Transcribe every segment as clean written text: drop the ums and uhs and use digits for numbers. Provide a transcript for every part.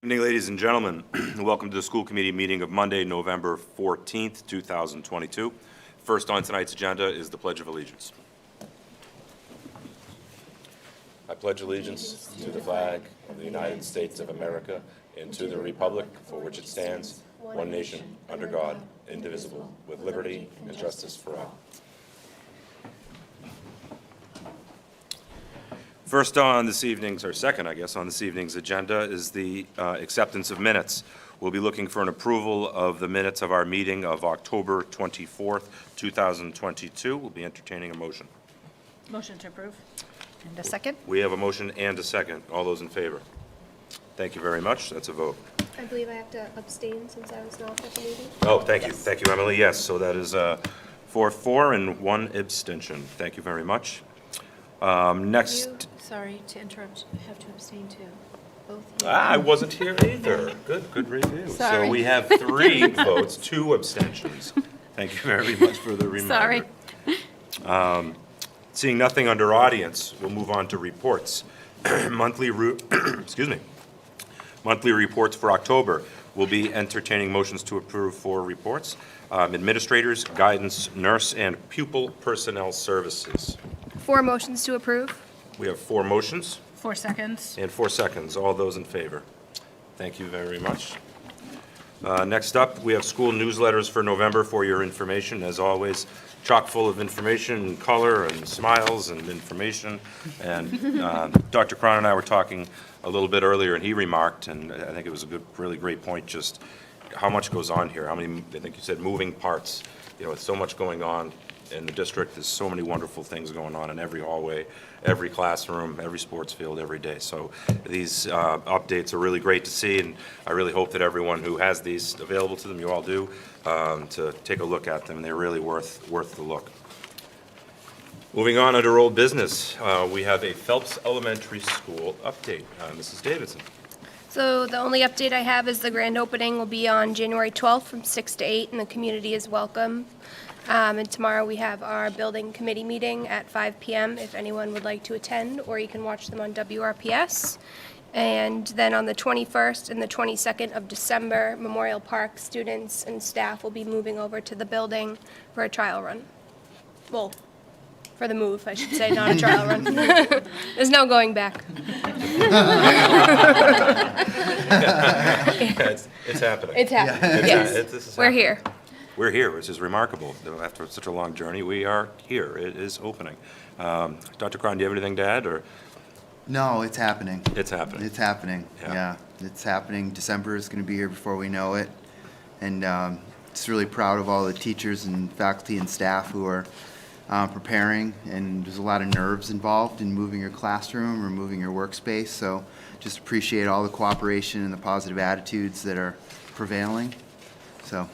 Good evening, ladies and gentlemen. Welcome to the school committee meeting of Monday, November 14th, 2022. First on tonight's agenda is the Pledge of Allegiance. I pledge allegiance to the flag of the United States of America and to the republic for which it stands, one nation, under God, indivisible, with liberty and justice for all. First on this evening's, or second, I guess, on this evening's agenda is the acceptance of minutes. We'll be looking for an approval of the minutes of our meeting of October 24th, 2022. We'll be entertaining a motion. Motion to approve. And a second? We have a motion and a second. All those in favor? Thank you very much. That's a vote. I believe I have to abstain since I was not at the meeting. Oh, thank you. Thank you, Emily. Yes, so that is 4-4 and 1 abstention. Thank you very much. Next. Sorry to interrupt, I have to abstain too. Both. I wasn't here either. Good review. Sorry. So we have 3 votes, 2 abstentions. Thank you very much for the reminder. Sorry. Seeing nothing under audience, we'll move on to reports. Monthly reports for October. We'll be entertaining motions to approve 4 reports. Administrators, guidance, nurse, and pupil personnel services. 4 motions to approve. We have 4 motions 4 seconds. and 4 seconds. All those in favor? Thank you very much. Next up, we have school newsletters for November for your information. As always, chock full of information and color and smiles and information. And Dr. Cron and I were talking a little bit earlier, and he remarked, and I think it was a good, really great point, just how much goes on here. How many, I think you said, moving parts. You know, with so much going on in the district, there's so many wonderful things going on in every hallway, every classroom, every sports field, every day. So these updates are really great to see, and I really hope that everyone who has these available to them, you all do, to take a look at them. They're really worth the look. Moving on under old business, we have a Phelps Elementary School update. Mrs. Davidson. So the only update I have is the grand opening will be on January 12th from 6 to 8, and the community is welcome. And tomorrow we have our building committee meeting at 5 p.m. if anyone would like to attend, or you can watch them on WRPS. And then on the 21st and the 22nd of December, Memorial Park students and staff will be moving over to the building for a trial run. Well, for the move, I should say, not a trial run. There's no going back. It's happening. It's happening, yes. This is We're happening. here. We're here, which is remarkable. After such a long journey, we are here. It is opening. Dr. Cron, do you have anything to add, or? No, it's happening. It's happening. It's happening. Yeah. Yeah, it's happening. December is going to be here before we know it. And just really proud of all the teachers and faculty and staff who are preparing. And there's a lot of nerves involved in moving your classroom or moving your workspace. So just appreciate all the cooperation and the positive attitudes that are prevailing. So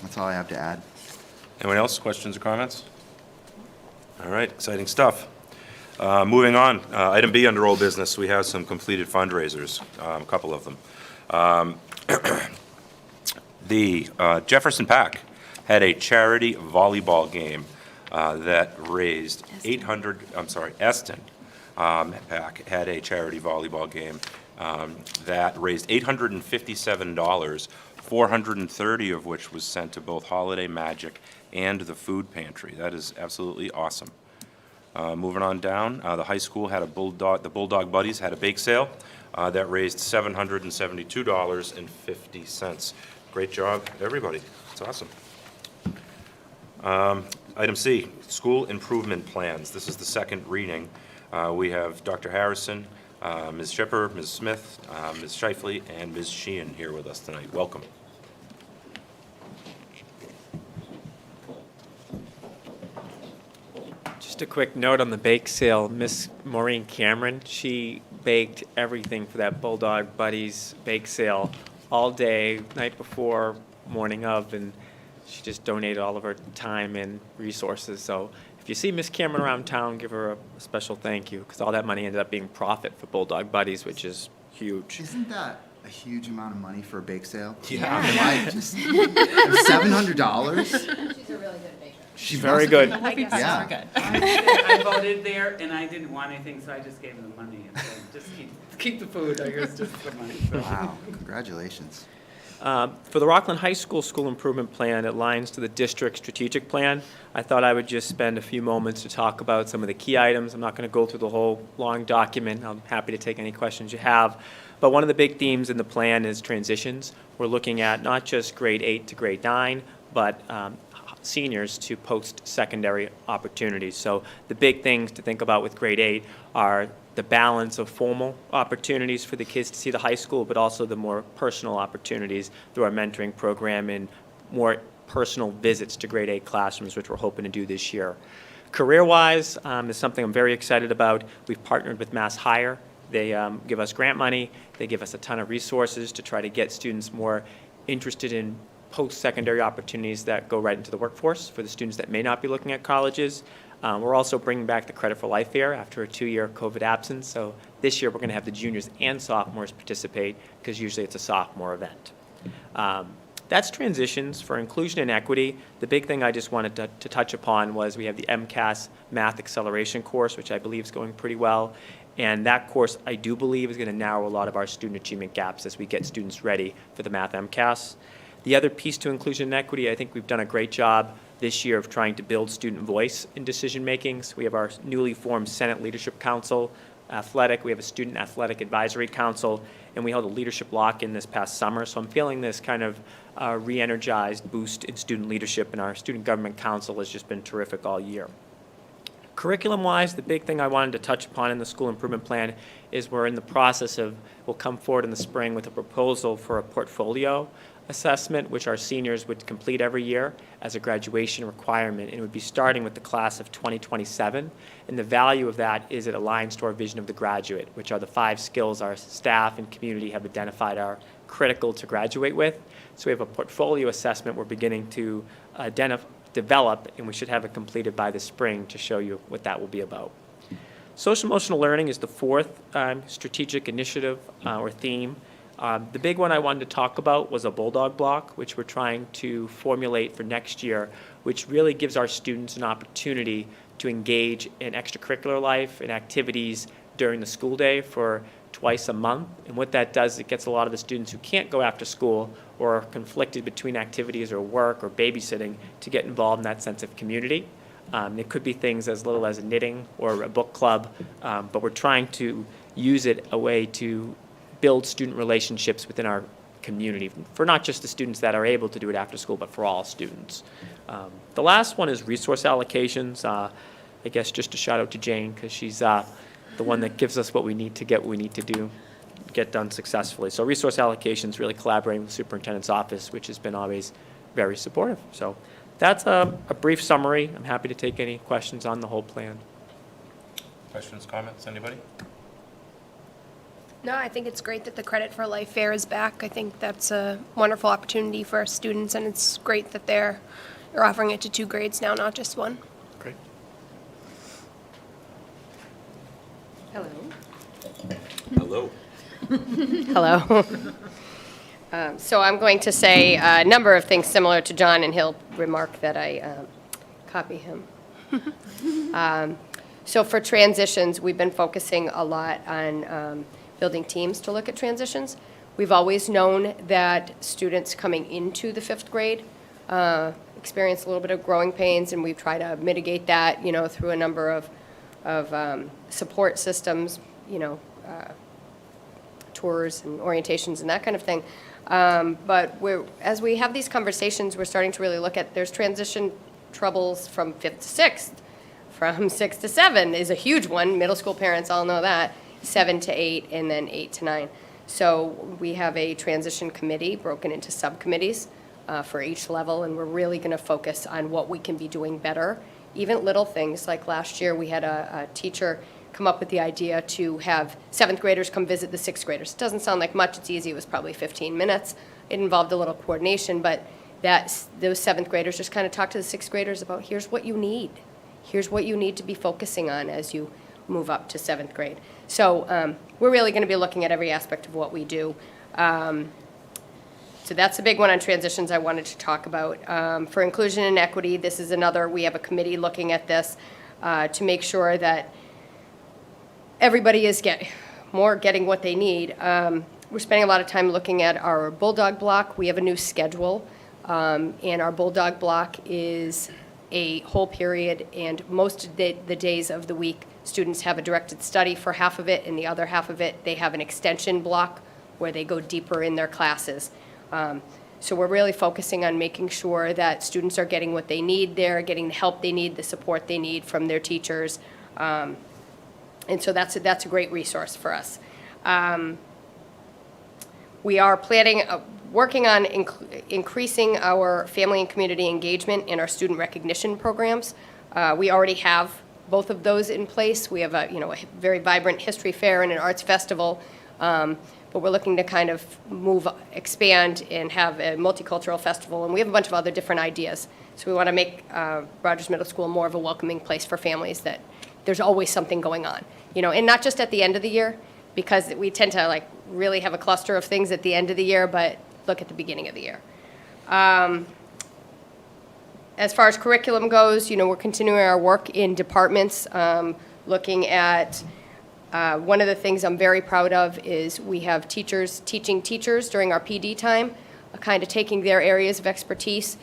that's all I have to add. Anyone else? Questions or comments? All right, exciting stuff. Moving on, item B under old business, we have some completed fundraisers, a couple of them. The Jefferson Pack had a charity volleyball game that raised Eston Pack had a charity volleyball game that raised $857, 430 of which was sent to both Holiday Magic and the food pantry. That is absolutely awesome. Moving on down, the high school had the Bulldog Buddies had a bake sale that raised $772.50. Great job, everybody. It's awesome. Item C, school improvement plans. This is the second reading. We have Dr. Harrison, Ms. Shipper, Ms. Smith, Ms. Shifley, and Ms. Sheehan here with us tonight. Welcome. Just a quick note on the bake sale. Miss Maureen Cameron, she baked everything for that Bulldog Buddies bake sale all day, night before, morning of, and she just donated all of her time and resources. So if you see Miss Cameron around town, give her a special thank you, because all that money ended up being profit for Bulldog Buddies, which is huge. Isn't that a huge amount of money for a bake sale? Yeah. I just, $700? She's a really good baker. She's very good. The whoopie pies Yeah. are good. I voted there, and I didn't want anything, so I just gave them the money and said, just keep the food, I guess, just the money. So. Wow, congratulations. For the Rockland High School School Improvement Plan, it aligns to the district strategic plan. I thought I would just spend a few moments to talk about some of the key items. I'm not going to go through the whole long document. I'm happy to take any questions you have. But one of the big themes in the plan is transitions. We're looking at not just grade 8 to grade 9, but seniors to post-secondary opportunities. So the big things to think about with grade 8 are the balance of formal opportunities for the kids to see the high school, but also the more personal opportunities through our mentoring program and more personal visits to grade 8 classrooms, which we're hoping to do this year. Career-wise is something I'm very excited about. We've partnered with Mass Hire. They give us grant money. They give us a ton of resources to try to get students more interested in post-secondary opportunities that go right into the workforce for the students that may not be looking at colleges. We're also bringing back the Credit for Life Fair after a 2-year COVID absence. So this year we're going to have the juniors and sophomores participate because usually it's a sophomore event. That's transitions. For inclusion and equity, the big thing I just wanted to touch upon was we have the MCAS Math Acceleration course, which I believe is going pretty well. And that course, I do believe, is going to narrow a lot of our student achievement gaps as we get students ready for the Math MCAS. The other piece to inclusion and equity, I think we've done a great job this year of trying to build student voice in decision making. So we have our newly formed Senate Leadership Council, Athletic, we have a Student Athletic Advisory Council, and we held a leadership lock-in this past summer. So I'm feeling this kind of re-energized boost in student leadership, and our Student Government Council has just been terrific all year. Curriculum-wise, the big thing I wanted to touch upon in the school improvement plan is we're in the process of, we'll come forward in the spring with a proposal for a portfolio assessment, which our seniors would complete every year as a graduation requirement, and it would be starting with the class of 2027. And the value of that is it aligns to our vision of the graduate, which are the 5 skills our staff and community have identified are critical to graduate with. So we have a portfolio assessment we're beginning to develop, and we should have it completed by the spring to show you what that will be about. Social emotional learning is the 4th strategic initiative or theme. The big one I wanted to talk about was a Bulldog block, which we're trying to formulate for next year, which really gives our students an opportunity to engage in extracurricular life and activities during the school day for twice a month. And what that does, it gets a lot of the students who can't go after school or are conflicted between activities or work or babysitting to get involved in that sense of community. It could be things as little as a knitting or a book club, but we're trying to use it a way to build student relationships within our community for not just the students that are able to do it after school, but for all students. The last one is resource allocations. I guess just a shout out to Jane because she's the one that gives us what we need to get what we need to get done successfully. So resource allocations, really collaborating with the superintendent's office, which has been always very supportive. So that's a brief summary. I'm happy to take any questions on the whole plan. Questions, comments, anybody? No, I think it's great that the Credit for Life Fair is back. I think that's a wonderful opportunity for our students, and it's great that they're offering it to 2 grades now, not just 1. Great. Hello. Hello. Hello. So I'm going to say a number of things similar to John, and he'll remark that I copy him. So for transitions, we've been focusing a lot on building teams to look at transitions. We've always known that students coming into the 5th grade experience a little bit of growing pains, and we've tried to mitigate that, through a number of support systems, tours and orientations and that kind of thing. But as we have these conversations, we're starting to really look at, there's transition troubles from 5th to 6th. From 6th to 7 is a huge one. Middle school parents all know that. 7 to 8, and then 8 to 9. So we have a transition committee broken into subcommittees for each level, and we're really going to focus on what we can be doing better. Even little things, like last year we had a teacher come up with the idea to have 7th graders come visit the 6th graders. It doesn't sound like much, it's easy, it was probably 15 minutes. It involved a little coordination, but those 7th graders just kind of talked to the 6th graders about, here's what you need. Here's what you need to be focusing on as you move up to 7th grade. So we're really going to be looking at every aspect of what we do. So that's a big one on transitions I wanted to talk about. For inclusion and equity, this is another, we have a committee looking at this to make sure that everybody is more getting what they need. We're spending a lot of time looking at our Bulldog block. We have a new schedule, and our Bulldog block is a whole period, and most of the days of the week, students have a directed study for half of it, and the other half of it, they have an extension block where they go deeper in their classes. So we're really focusing on making sure that students are getting what they need there, getting the help they need, the support they need from their teachers. And so that's a great resource for us. We are planning, working on increasing our family and community engagement in our student recognition programs. We already have both of those in place. We have a very vibrant history fair and an arts festival, but we're looking to kind of expand and have a multicultural festival, and we have a bunch of other different ideas. So we want to make Rogers Middle School more of a welcoming place for families, that there's always something going on, and not just at the end of the year, because we tend to really have a cluster of things at the end of the year, but look at the beginning of the year. As far as curriculum goes, we're continuing our work in departments, looking at, one of the things I'm very proud of is we have teachers teaching teachers during our PD time, kind of taking their areas of expertise,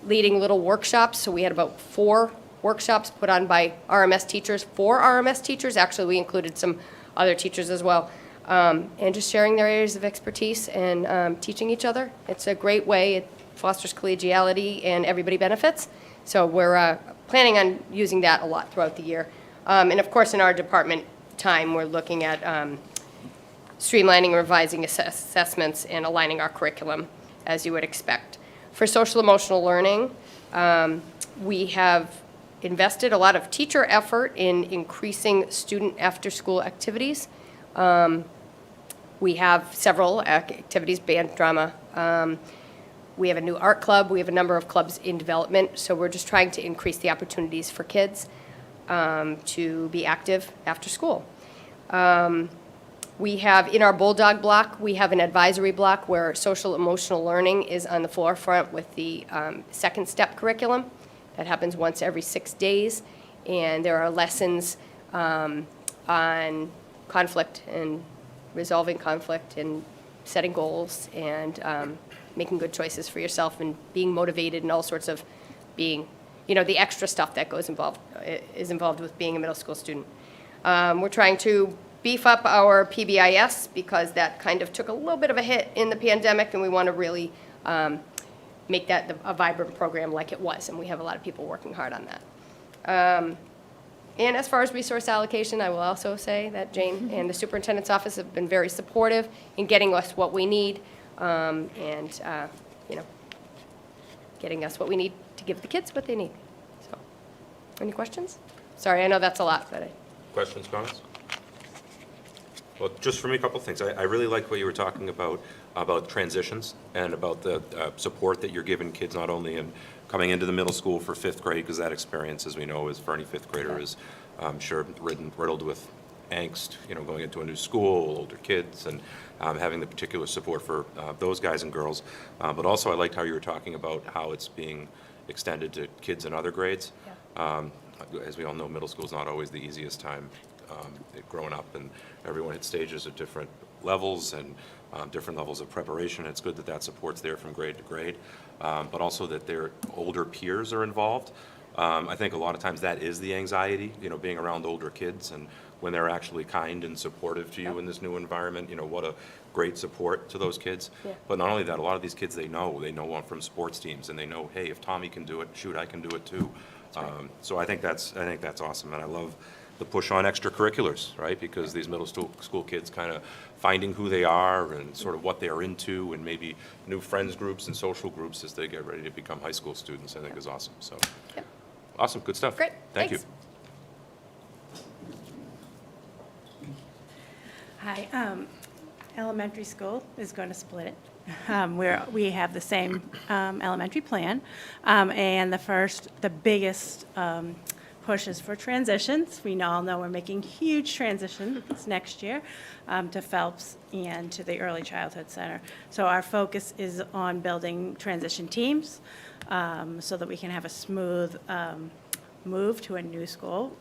leading little workshops. So we had about 4 workshops put on by RMS teachers for RMS teachers. Actually, we included some other teachers as well. And just sharing their areas of expertise and teaching each other. It's a great way. It fosters collegiality and everybody benefits. So we're planning on using that a lot throughout the year. And of course, in our department time, we're looking at streamlining and revising assessments and aligning our curriculum, as you would expect. For social emotional learning, we have invested a lot of teacher effort in increasing student after-school activities. We have several activities, band, drama. We have a new art club. We have a number of clubs in development. So we're just trying to increase the opportunities for kids to be active after school. We have, in our Bulldog block, we have an advisory block where social emotional learning is on the forefront with the second step curriculum. That happens once every 6 days. And there are lessons on conflict and resolving conflict and setting goals and making good choices for yourself and being motivated and all sorts of being, the extra stuff that is involved with being a middle school student. We're trying to beef up our PBIS because that kind of took a little bit of a hit in the pandemic, and we want to really make that a vibrant program like it was, and we have a lot of people working hard on that. And as far as resource allocation, I will also say that Jane and the superintendent's office have been very supportive in getting us what we need, and getting us what we need to give the kids what they need. So, any questions? Sorry, I know that's a lot, but Questions, comments? Well, just for me, a couple of things. I really like what you were talking about transitions and about the support that you're giving kids, not only in coming into the middle school for 5th grade, because that experience, as we know, is for any 5th grader is, I'm sure, riddled with angst, going into a new school, older kids, and having the particular support for those guys and girls. But also, I liked how you were talking about how it's being extended to kids in other grades. Yeah. As we all know, middle school is not always the easiest time growing up, and everyone hits stages at different levels and different levels of preparation. It's good that that support's there from grade to grade, but also that their older peers are involved. I think a lot of times that is the anxiety, being around older kids, and when they're actually kind and supportive to you in this new environment, what a great support to those kids. Yeah. But not only that, a lot of these kids, they know one from sports teams, and they know, hey, if Tommy can do it, shoot, I can do it too. So I think that's awesome, and I love the push on extracurriculars, right? Because these middle school kids kind of finding who they are and sort of what they're into, and maybe new friends groups and social groups as they get ready to become high school students, I think is awesome. So, Yep. awesome, good stuff. Great, Thank you. thanks. Hi, elementary school is going to split it. We have the same elementary plan, and the biggest push is for transitions. We all know we're making huge transitions next year to Phelps and to the Early Childhood Center. So our focus is on building transition teams so that we can have a smooth move to a new school.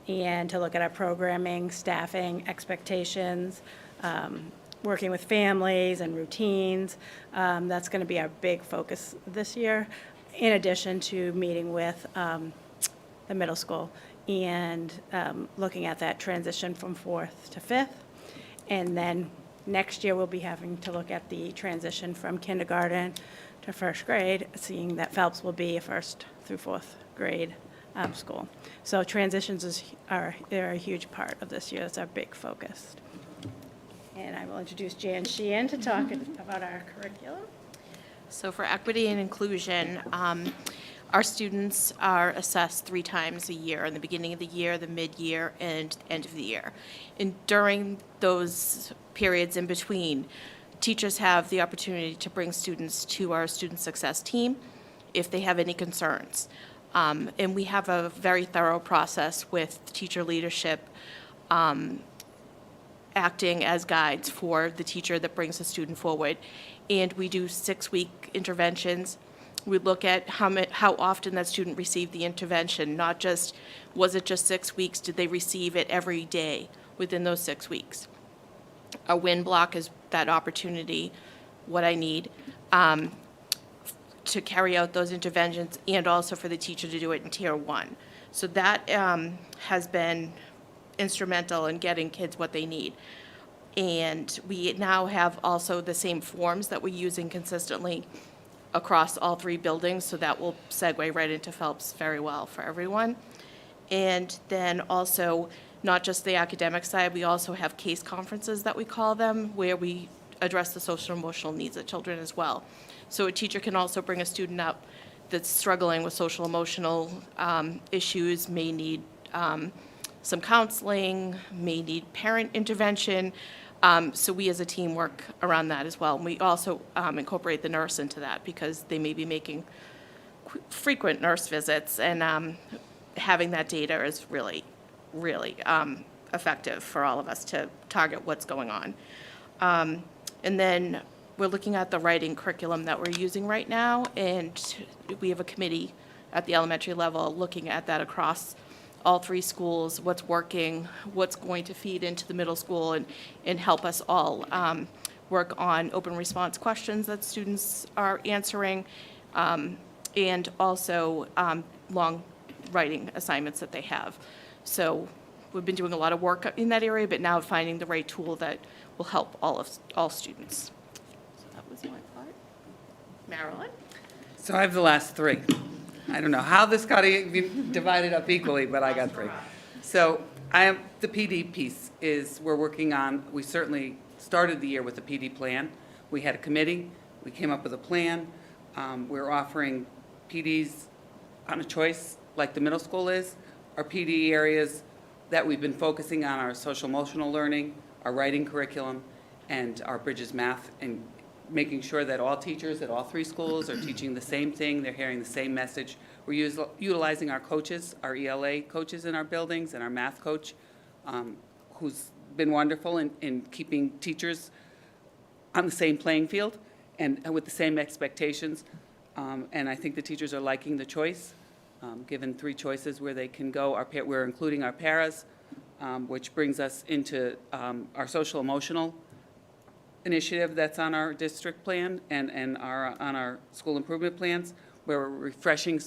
and to look at our programming, staffing, expectations, working with families and routines. That's going to be our big focus this year, in addition to meeting with the middle school and looking at that transition from 4th to 5th. And then next year, we'll be having to look at the transition from kindergarten to 1st grade, seeing that Phelps will be a 1st through 4th grade school. So transitions they're a huge part of this year. It's our big focus. And I will introduce Jan Sheehan to talk about our curriculum. So for equity and inclusion, our students are assessed 3 times a year, in the beginning of the year, the mid-year, and end of the year. And during those periods in between, teachers have the opportunity to bring students to our student success team if they have any concerns. And we have a very thorough process with teacher leadership acting as guides for the teacher that brings a student forward. And we do 6-week interventions. We look at how often that student received the intervention, not just, was it just 6 weeks, did they receive it every day within those 6 weeks? A win block is that opportunity, what I need, to carry out those interventions, and also for the teacher to do it in Tier 1. So that has been instrumental in getting kids what they need. And we now have also the same forms that we're using consistently across all 3 buildings, so that will segue right into Phelps very well for everyone. And then also, not just the academic side, we also have case conferences that we call them, where we address the social and emotional needs of children as well. So a teacher can also bring a student up that's struggling with social emotional issues, may need some counseling, may need parent intervention. So we as a team work around that as well. And we also incorporate the nurse into that, because they may be making frequent nurse visits, and having that data is really, really effective for all of us to target what's going on. And then we're looking at the writing curriculum that we're using right now, and we have a committee at the elementary level looking at that across all 3 schools, what's working, what's going to feed into the middle school, and help us all work on open response questions that students are answering, and also long writing assignments that they have. So we've been doing a lot of work in that area, but now finding the right tool that will help all students. So that was my part. Marilyn? So I have the last 3. I don't know how this got divided up equally, but I got 3. So the PD piece is we're working on, we certainly started the year with a PD plan. We had a committee, we came up with a plan. We're offering PDs on a choice like the middle school is. Our PD areas that we've been focusing on are social emotional learning, our writing curriculum, and our Bridges math, and making sure that all teachers at all 3 schools are teaching the same thing, they're hearing the same message. We're utilizing our coaches, our ELA coaches in our buildings, and our math coach, who's been wonderful in keeping teachers on the same playing field and with the same expectations. And I think the teachers are liking the choice, given 3 choices where they can go. We're including our paras, which brings us into our social emotional initiative that's on our district plan and on our school improvement plans, where we're refreshing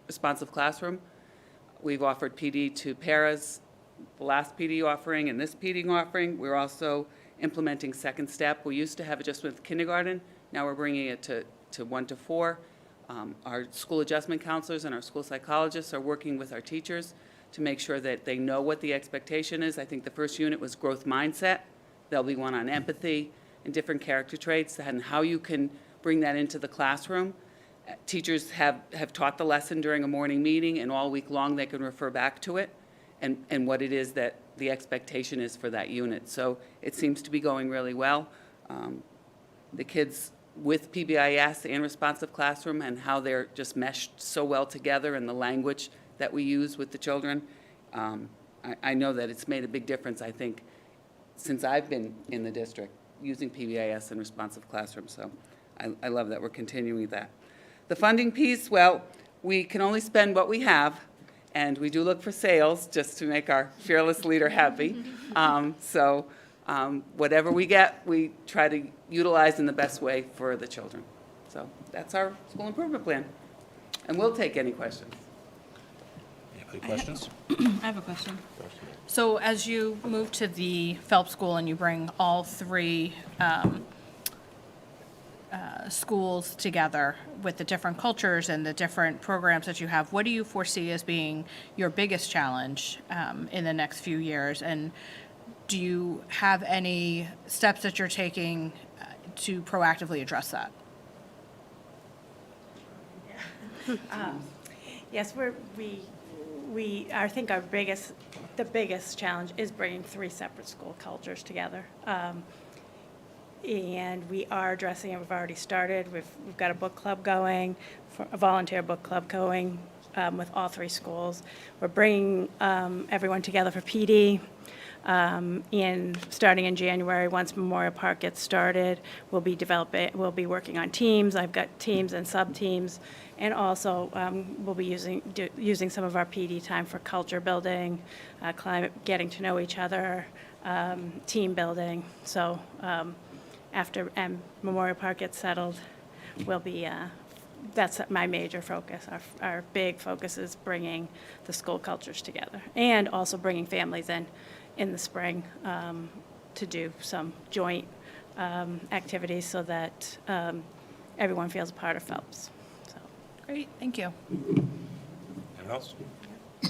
responsive classroom. We've offered PD to paras, the last PD offering and this PD offering. We're also implementing second step. We used to have it just with kindergarten. Now we're bringing it to 1 to 4. Our school adjustment counselors and our school psychologists are working with our teachers to make sure that they know what the expectation is. I think the first unit was growth mindset. There'll be one on empathy and different character traits and how you can bring that into the classroom. Teachers have taught the lesson during a morning meeting, and all week long they can refer back to it and what it is that the expectation is for that unit. So it seems to be going really well. The kids with PBIS and responsive classroom and how they're just meshed so well together, and the language that we use with the children, I know that it's made a big difference, I think, since I've been in the district using PBIS and responsive classroom. So I love that we're continuing that. The funding piece, well, we can only spend what we have, And we do look for sales, just to make our fearless leader happy. Whatever we get, we try to utilize in the best way for the children. So that's our school improvement plan. And we'll take any questions. Any questions? I have a question. So as you move to the Phelps School and you bring all three schools together with the different cultures and the different programs that you have, what do you foresee as being your biggest challenge in the next few years? And do you have any steps that you're taking to proactively address that? Yes, I think the biggest challenge is bringing three separate school cultures together. And we are addressing it, we've already started, we've got a book club going, a volunteer book club going with all three schools. We're bringing everyone together for PD. Starting in January, once Memorial Park gets started, we'll be working on teams. I've got teams and sub-teams. And also, we'll be using some of our PD time for culture building, getting to know each other, team building. So after Memorial Park gets settled, that's my major focus. Our big focus is bringing the school cultures together and also bringing families in the spring to do some joint activities so that everyone feels a part of Phelps. So. Great, thank you. Anyone else? Yeah,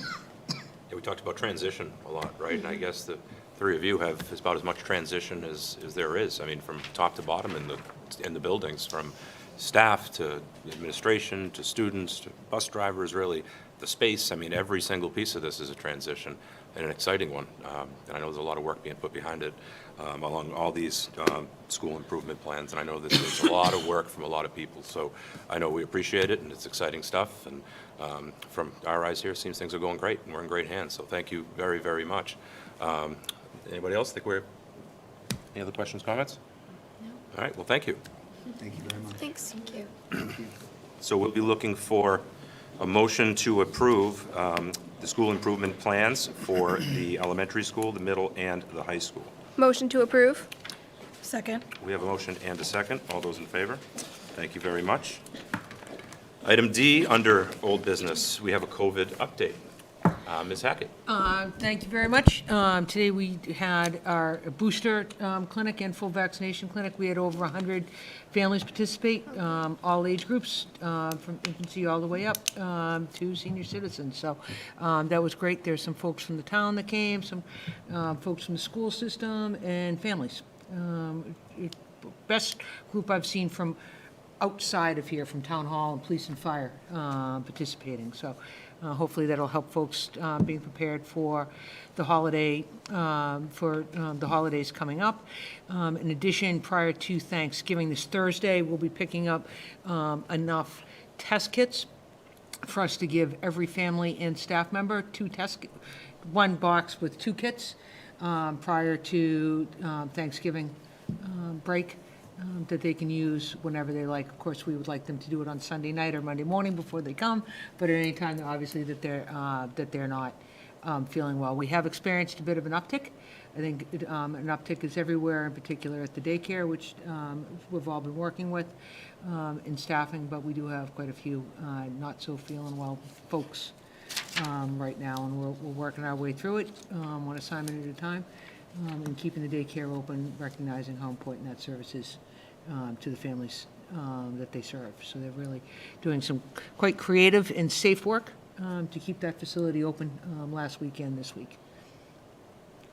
we talked about transition a lot, right? And I guess the three of you have about as much transition as there is. I mean, from top to bottom in the buildings, from staff to administration to students to bus drivers, really, the space. I mean, every single piece of this is a transition and an exciting one. And I know there's a lot of work being put behind it along all these school improvement plans. And I know that there's a lot of work from a lot of people. So I know we appreciate it, and it's exciting stuff. And from our eyes here, it seems things are going great, and we're in great hands. So thank you very, very much. Anybody else think any other questions, comments? No. All right, well, thank you. Thank you very much. Thanks. Thank you. So we'll be looking for a motion to approve the school improvement plans for the elementary school, the middle, and the high school. Motion to approve? Second. We have a motion and a second. All those in favor? Thank you very much. Item D, under old business, we have a COVID update. Ms. Hackett. Thank you very much. Today we had our booster clinic and full vaccination clinic. We had over 100 families participate, all age groups, from infancy all the way up to senior citizens. So that was great. There's some folks from the town that came, some folks from the school system, and families. Best group I've seen from outside of here, from town hall and police and fire participating. So hopefully that'll help folks being prepared for the holiday, the holidays coming up. In addition, prior to Thanksgiving this Thursday, we'll be picking up enough test kits for us to give every family and staff member one box with 2 kits prior to Thanksgiving break. That they can use whenever they like. Of course, we would like them to do it on Sunday night or Monday morning before they come, but at any time, obviously, that they're not feeling well. We have experienced a bit of an uptick. I think an uptick is everywhere, in particular at the daycare, which we've all been working with in staffing, but we do have quite a few not so feeling well folks right now, and we're working our way through it, one assignment at a time, and keeping the daycare open, recognizing how important that service is to the families that they serve. So they're really doing some quite creative and safe work to keep that facility open last weekend, this week.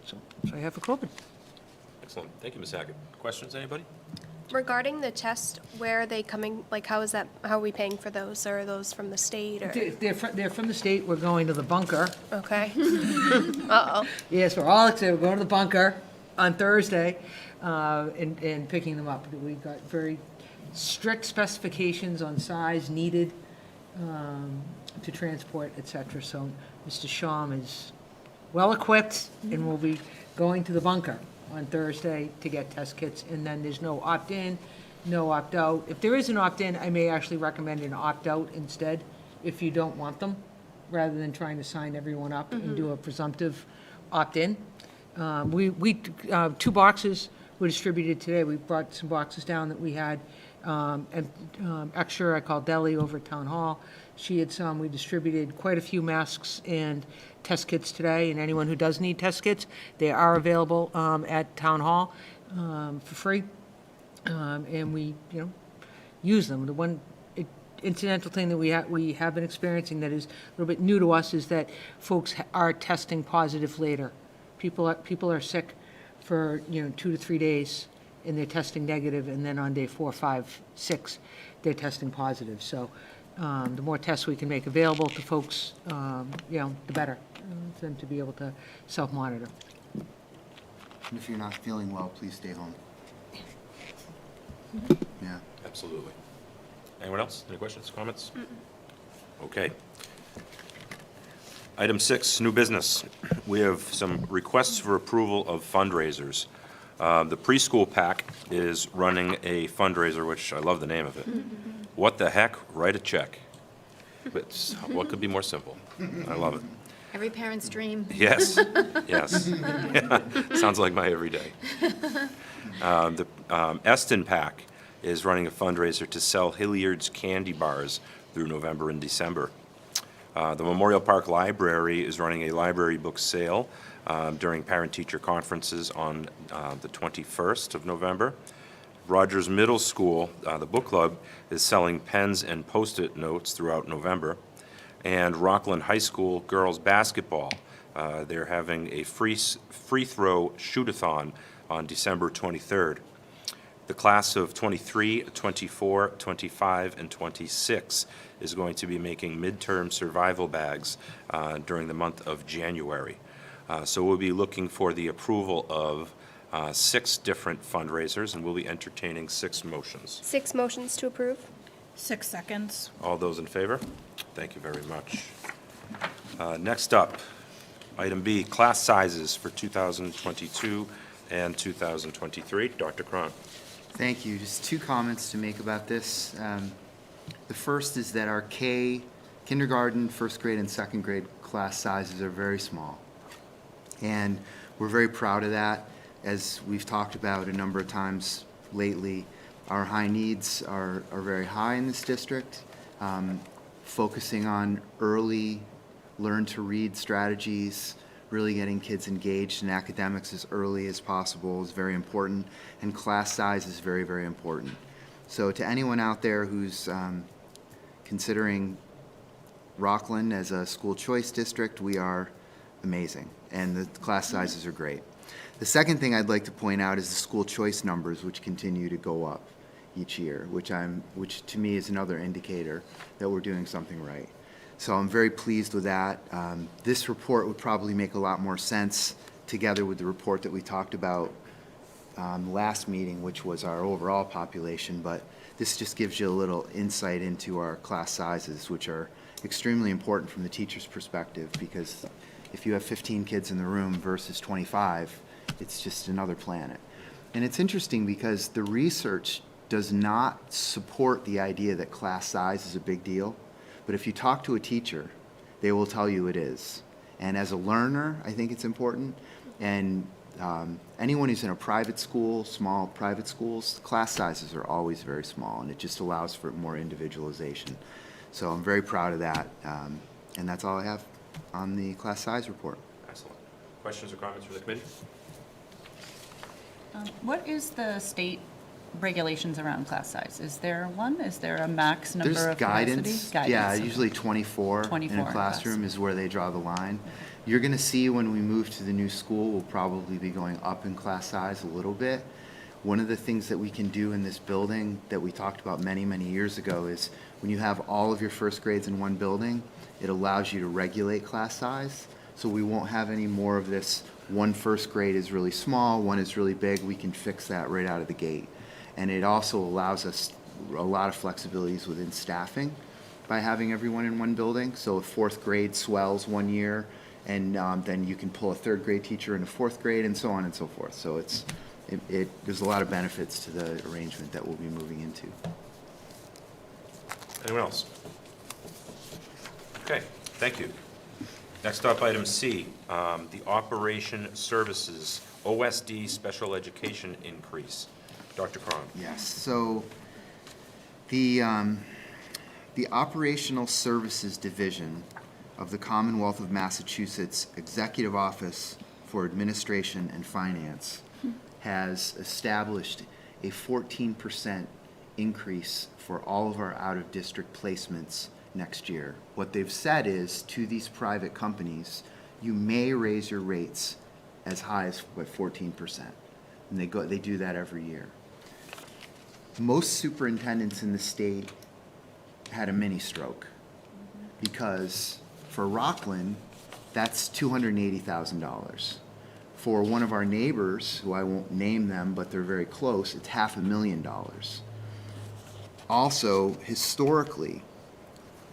So I have for COVID. Excellent. Thank you, Ms. Hackett. Questions, anybody? Regarding the test, where are they coming, like, how are we paying for those? Or are those from the state, or? They're from the state. We're going to the bunker. Okay. Uh-oh. Yes, we're all excited. We're going to the bunker on Thursday and picking them up. We've got very strict specifications on size needed to transport, et cetera. So Mr. Sham is well-equipped and will be going to the bunker on Thursday to get test kits, and then there's no opt-in, no opt-out. If there is an opt-in, I may actually recommend an opt-out instead, if you don't want them. rather than trying to sign everyone up and do a presumptive opt-in. Two boxes were distributed today. We brought some boxes down that we had, extra, I called Deli over at Town Hall. She had some. We distributed quite a few masks and test kits today, and anyone who does need test kits, they are available at Town Hall for free. And we, use them. The one incidental thing that we have been experiencing that is a little bit new to us is that folks are testing positive later. People are sick for 2 to 3 days, and they're testing negative, and then on day 4, 5, 6, they're testing positive. So the more tests we can make available to folks, the better for them to be able to self-monitor. And if you're not feeling well, please stay home. Yeah. Absolutely. Anyone else? Any questions, comments? Okay. Item 6, new business. We have some requests for approval of fundraisers. The preschool PAC is running a fundraiser, which I love the name of it. What the heck? Write a check. But what could be more simple? I love it. Every parent's dream. Yes, yes. Sounds like my everyday. The Eston PAC is running a fundraiser to sell Hilliard's candy bars through November and December. The Memorial Park Library is running a library book sale during parent-teacher conferences on the 21st of November. Rogers Middle School, the book club, is selling pens and Post-it notes throughout November. And Rockland High School girls basketball, they're having a free throw shoot-a-thon on December 23rd. The class of 23, 24, 25, and 26 is going to be making midterm survival bags during the month of January. So we'll be looking for the approval of 6 different fundraisers, and we'll be entertaining 6 motions. 6 motions to approve. 6 seconds. All those in favor? Thank you very much. Next up, item B, class sizes for 2022 and 2023. Dr. Cron. Thank you. Just 2 comments to make about this. The first is that our kindergarten, first grade, and second grade class sizes are very small. And we're very proud of that. As we've talked about a number of times lately, our high needs are very high in this district. Focusing on early learn-to-read strategies, really getting kids engaged in academics as early as possible is very important, and class size is very, very important. So to anyone out there who's considering Rockland as a school choice district, we are amazing, and the class sizes are great. The second thing I'd like to point out is the school choice numbers, which continue to go up each year, which to me is another indicator that we're doing something right. So I'm very pleased with that. This report would probably make a lot more sense together with the report that we talked about last meeting, which was our overall population, but this just gives you a little insight into our class sizes, which are extremely important from the teacher's perspective, because if you have 15 kids in the room versus 25, it's just another planet. And it's interesting because the research does not support the idea that class size is a big deal. But if you talk to a teacher, they will tell you it is. And as a learner, I think it's important. And anyone who's in a private school, small private schools, class sizes are always very small, and it just allows for more individualization. So I'm very proud of that. And that's all I have on the class size report. Excellent. Questions or comments from the committee? What is the state regulations around class size? Is there one? Is there a max number There's of guidance. capacity? Yeah, okay. usually 24 in 24 a classroom is where they draw the line. You're going to see when we move to the new school, we'll probably be going up in class size a little bit. One of the things that we can do in this building that we talked about many, many years ago is when you have all of your first grades in one building, it allows you to regulate class size. So we won't have any more of this one first grade is really small, one is really big. We can fix that right out of the gate. And it also allows us a lot of flexibilities within staffing by having everyone in one building. So if fourth grade swells one year, and then you can pull a third grade teacher into fourth grade, and so on and so forth. So there's a lot of benefits to the arrangement that we'll be moving into. Anyone else? Okay. Thank you. Next up, item C, the Operation Services, OSD Special Education increase. Dr. Cron. Yes, so the Operational Services Division of the Commonwealth of Massachusetts Executive Office for Administration and Finance has established a 14% increase for all of our out-of-district placements next year. What they've said is to these private companies, you may raise your rates as high as by 14%. And they do that every year. Most superintendents in the state had a mini stroke because for Rockland, that's $280,000. For one of our neighbors, who I won't name them, but they're very close, it's $500,000. Also, historically,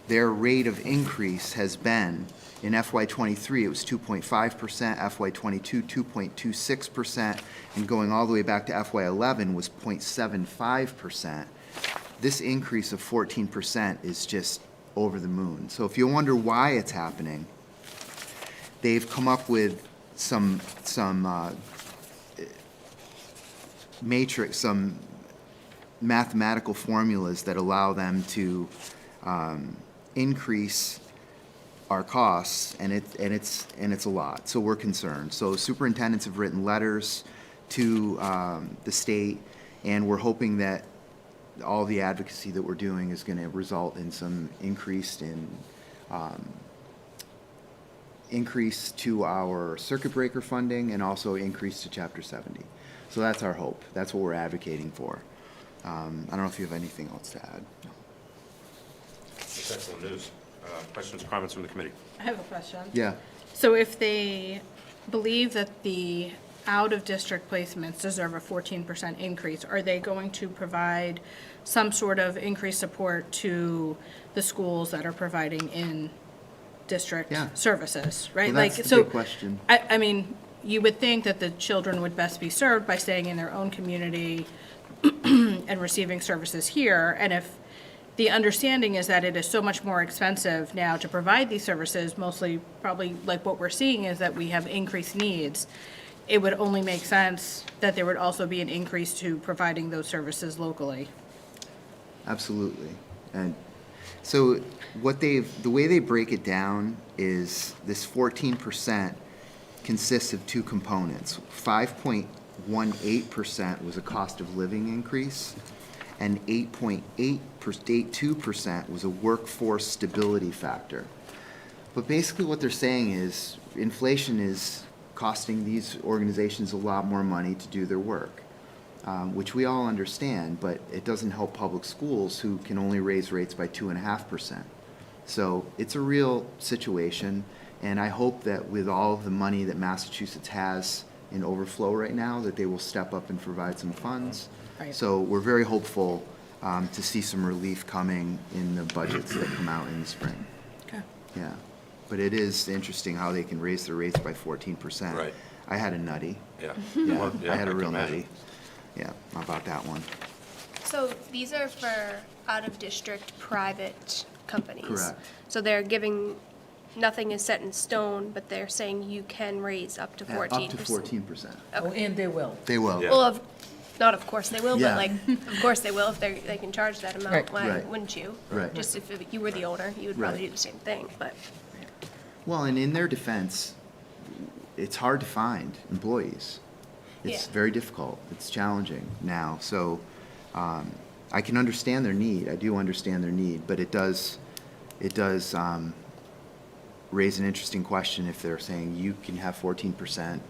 their rate of increase has been, in FY23, it was 2.5%, FY22, 2.26%, and going all the way back to FY11 was 0.75%. This increase of 14% is just over the moon. So if you wonder why it's happening, they've come up with some mathematical formulas that allow them to increase our costs, and it's a lot. So we're concerned. So superintendents have written letters to the state, and we're hoping that all the advocacy that we're doing is going to result in some increase to our circuit breaker funding and also increase to Chapter 70. So that's our hope. That's what we're advocating for. I don't know if you have anything else to add. That's excellent news. Questions, comments from the committee? I have a question. Yeah. So if they believe that the out-of-district placements deserve a 14% increase, are they going to provide some sort of increased support to the schools that are providing in-district Yeah. services, right? Well, that's the big question. I mean, you would think that the children would best be served by staying in their own community and receiving services here, and if the understanding is that it is so much more expensive now to provide these services, mostly probably like what we're seeing is that we have increased needs, it would only make sense that there would also be an increase to providing those services locally. Absolutely. And so the way they break it down is this 14% consists of two components. 5.18% was a cost of living increase, and 8.82% was a workforce stability factor. But basically what they're saying is inflation is costing these organizations a lot more money to do their work, which we all understand, but it doesn't help public schools who can only raise rates by 2.5%. So it's a real situation, and I hope that with all of the money that Massachusetts has in overflow right now, that they will step up and provide some funds. Right. So we're very hopeful to see some relief coming in the budgets that come out in the spring. Okay. Yeah, but it is interesting how they can raise their rates by 14%. Right. I had a nutty. Yeah. Yeah, Well, yeah, I had a can real imagine. nutty. Yeah, about that one. So these are for out-of-district private companies? Correct. So they're giving, nothing is set in stone, but they're saying you can raise up to 14%? Up to 14%. Oh, and they will. They will. Yeah. Well, not of course they will, Yeah. but like, of course they will if they can charge that amount. Right. Why Right. wouldn't you? Right. Just if you were the owner, you would probably Right. do the same thing, but. Well, and in their defense, it's hard to find employees. It's Yeah. very difficult. It's challenging now. So I can understand their need. I do understand their need, but it does raise an interesting question if they're saying you can have 14%.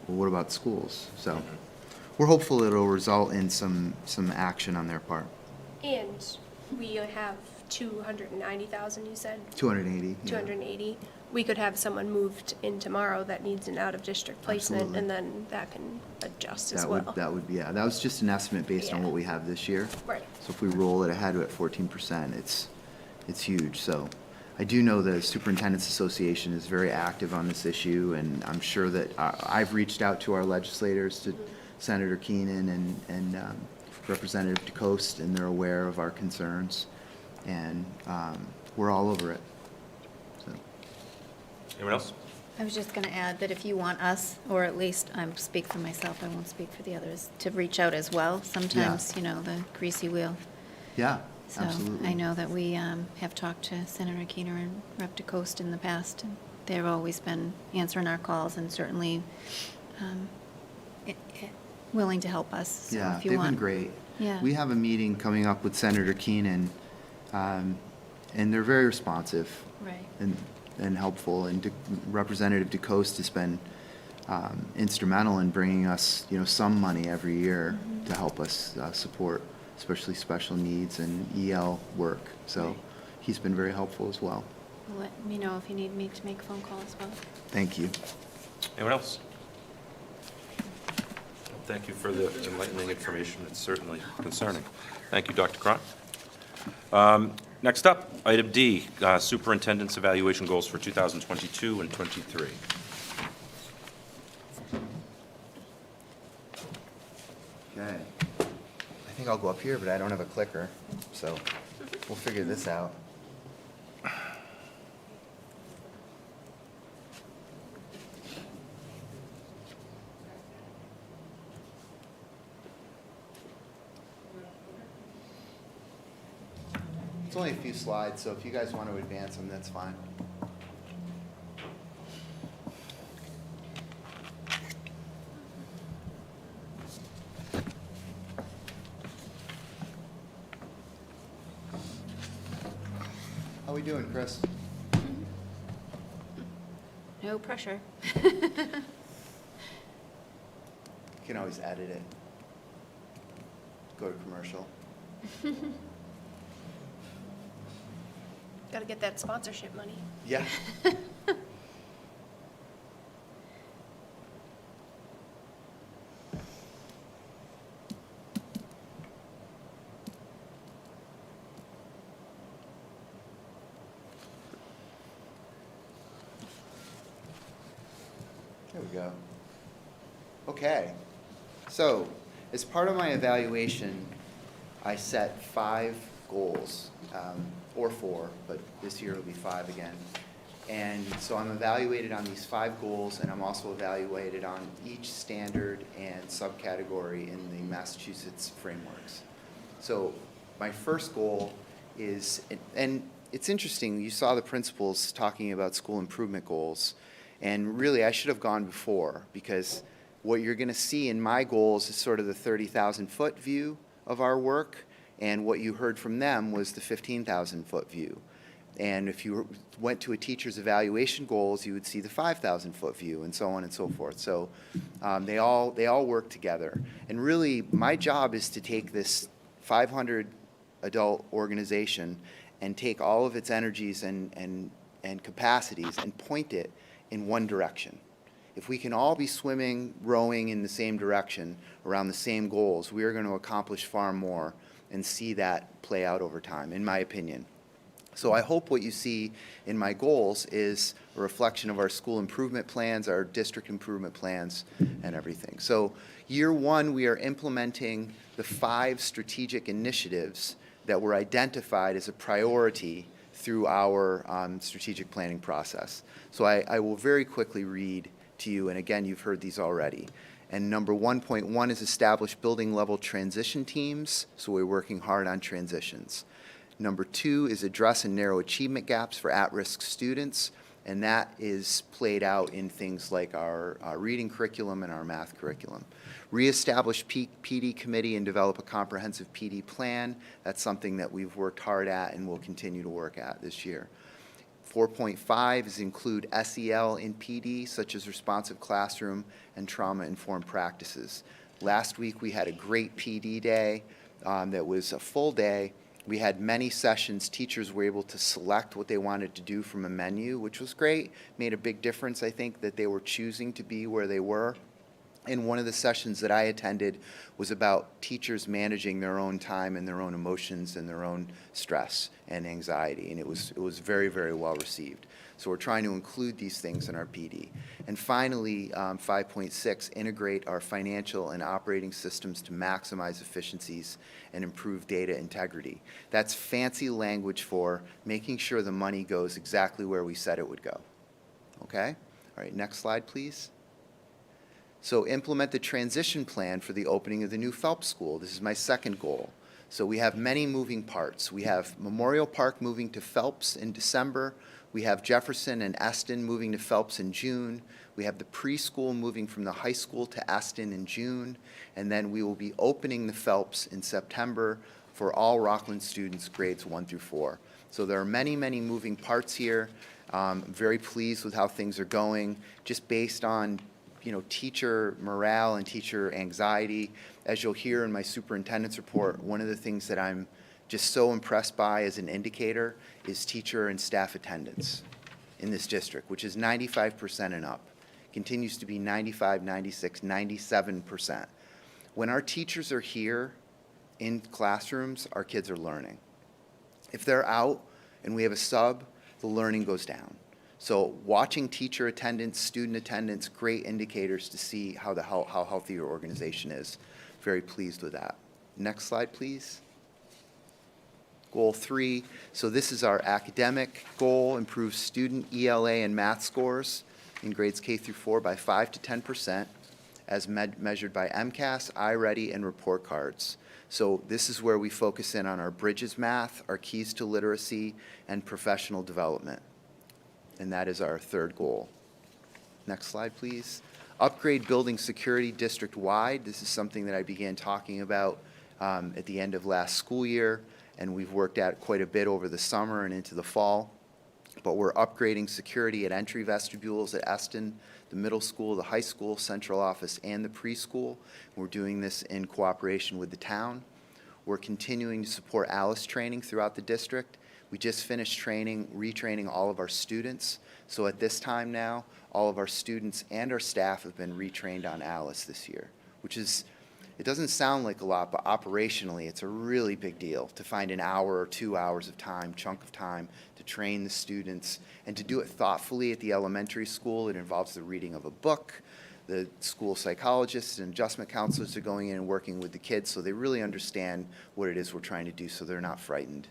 Well, what about schools? So we're hopeful it'll result in some action on their part. And we have 290,000, you said? 280. yeah. 280. We could have someone moved in tomorrow that needs an out-of-district placement, Absolutely. and then that can adjust as That well. would be, yeah, that was just an estimate based on Yeah. what we have this year. Right. So if we roll it ahead at 14%, it's huge. So I do know the Superintendent's Association is very active on this issue, and I'm sure that I've reached out to our legislators, to Senator Keenan and Representative DeCoste, and they're aware of our concerns, and we're all over it. So. Anyone else? I was just going to add that if you want us, or at least I speak for myself, I won't speak for the others, to reach out as well. Sometimes, the greasy wheel. Yeah, So absolutely. I know that we have talked to Senator Keener and Rep. DeCoste in the past, and they've always been answering our calls and certainly willing to help us. So Yeah, if you they've been want- great. Yeah. We have a meeting coming up with Senator Keenan, and they're very responsive. Right. And helpful, and Representative DeCoste has been instrumental in bringing us, some money every year to help us support, especially special needs and EL work. So Right. he's been very helpful as well. Let me know if you need me to make a phone call as well. Thank you. Anyone else? Thank you for the enlightening information. It's certainly concerning. Thank you, Dr. Cron. Next up, item D, superintendent's evaluation goals for 2022 and 23. Okay. I think I'll go up here, but I don't have a clicker, so we'll figure this out. It's only a few slides, so if you guys want to advance them, that's fine. How we doing, Chris? No pressure. You can always edit it. Go to commercial. Got to get that sponsorship money. Yeah. There we go. Okay. So, as part of my evaluation, I set 5 goals, or 4, but this year it'll be 5 again. And so I'm evaluated on these 5 goals, and I'm also evaluated on each standard and subcategory in the Massachusetts frameworks. So my first goal is, and it's interesting, you saw the principals talking about school improvement goals, and really I should have gone before, because what you're going to see in my goals is sort of the 30,000-foot view of our work, and what you heard from them was the 15,000-foot view. And if you went to a teacher's evaluation goals, you would see the 5,000-foot view, and so on and so forth. So they all work together. And really, my job is to take this 500-adult organization and take all of its energies and capacities and point it in one direction. If we can all be swimming, rowing in the same direction around the same goals, we are going to accomplish far more and see that play out over time, in my opinion. So I hope what you see in my goals is a reflection of our school improvement plans, our district improvement plans, and everything. So year 1, we are implementing the 5 strategic initiatives that were identified as a priority through our strategic planning process. So I will very quickly read to you, and again, you've heard these already. And number 1.1 is establish building level transition teams, so we're working hard on transitions. Number 2 is address and narrow achievement gaps for at-risk students, and that is played out in things like our reading curriculum and our math curriculum. Reestablish PD committee and develop a comprehensive PD plan. That's something that we've worked hard at and will continue to work at this year. 4.5 is include SEL in PD, such as responsive classroom and trauma-informed practices. Last week, we had a great PD day that was a full day. We had many sessions. Teachers were able to select what they wanted to do from a menu, which was great. Made a big difference, I think, that they were choosing to be where they were. And one of the sessions that I attended was about teachers managing their own time and their own emotions and their own stress and anxiety. And it was very, very well received. So we're trying to include these things in our PD. And finally, 5.6, integrate our financial and operating systems to maximize efficiencies and improve data integrity. That's fancy language for making sure the money goes exactly where we said it would go. Okay? All right, next slide, please. So implement the transition plan for the opening of the new Phelps School. This is my second goal. So we have many moving parts. We have Memorial Park moving to Phelps in December. We have Jefferson and Eston moving to Phelps in June. We have the preschool moving from the high school to Eston in June. And then we will be opening the Phelps in September for all Rockland students, grades 1 through 4. So there are many, many moving parts here. I'm very pleased with how things are going, just based on teacher morale and teacher anxiety. As you'll hear in my superintendent's report, one of the things that I'm just so impressed by as an indicator is teacher and staff attendance in this district, which is 95% and up. Continues to be 95, 96, 97%. When our teachers are here in classrooms, our kids are learning. If they're out and we have a sub, the learning goes down. So watching teacher attendance, student attendance, great indicators to see how healthy your organization is. Very pleased with that. Next slide, please. Goal 3. So this is our academic goal: improve student ELA and math scores in grades K through 4 by 5 to 10%, as measured by MCAS, iReady, and report cards. So this is where we focus in on our Bridges math, our keys to literacy, and professional development. And that is our third goal. Next slide, please. Upgrade building security district-wide. This is something that I began talking about at the end of last school year, and we've worked at quite a bit over the summer and into the fall. But we're upgrading security at entry vestibules at Eston, the middle school, the high school, central office, and the preschool. We're doing this in cooperation with the town. We're continuing to support ALICE training throughout the district. We just finished retraining all of our students. So at this time now, all of our students and our staff have been retrained on ALICE this year, which is, it doesn't sound like a lot, but operationally it's a really big deal to find an hour or 2 hours of time, chunk of time, to train the students and to do it thoughtfully. At the elementary school, it involves the reading of a book. The school psychologists and adjustment counselors are going in and working with the kids so they really understand what it is we're trying to do so they're not frightened.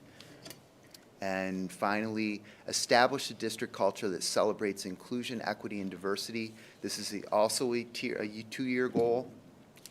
And finally, establish a district culture that celebrates inclusion, equity, and diversity. This is also a 2-year goal,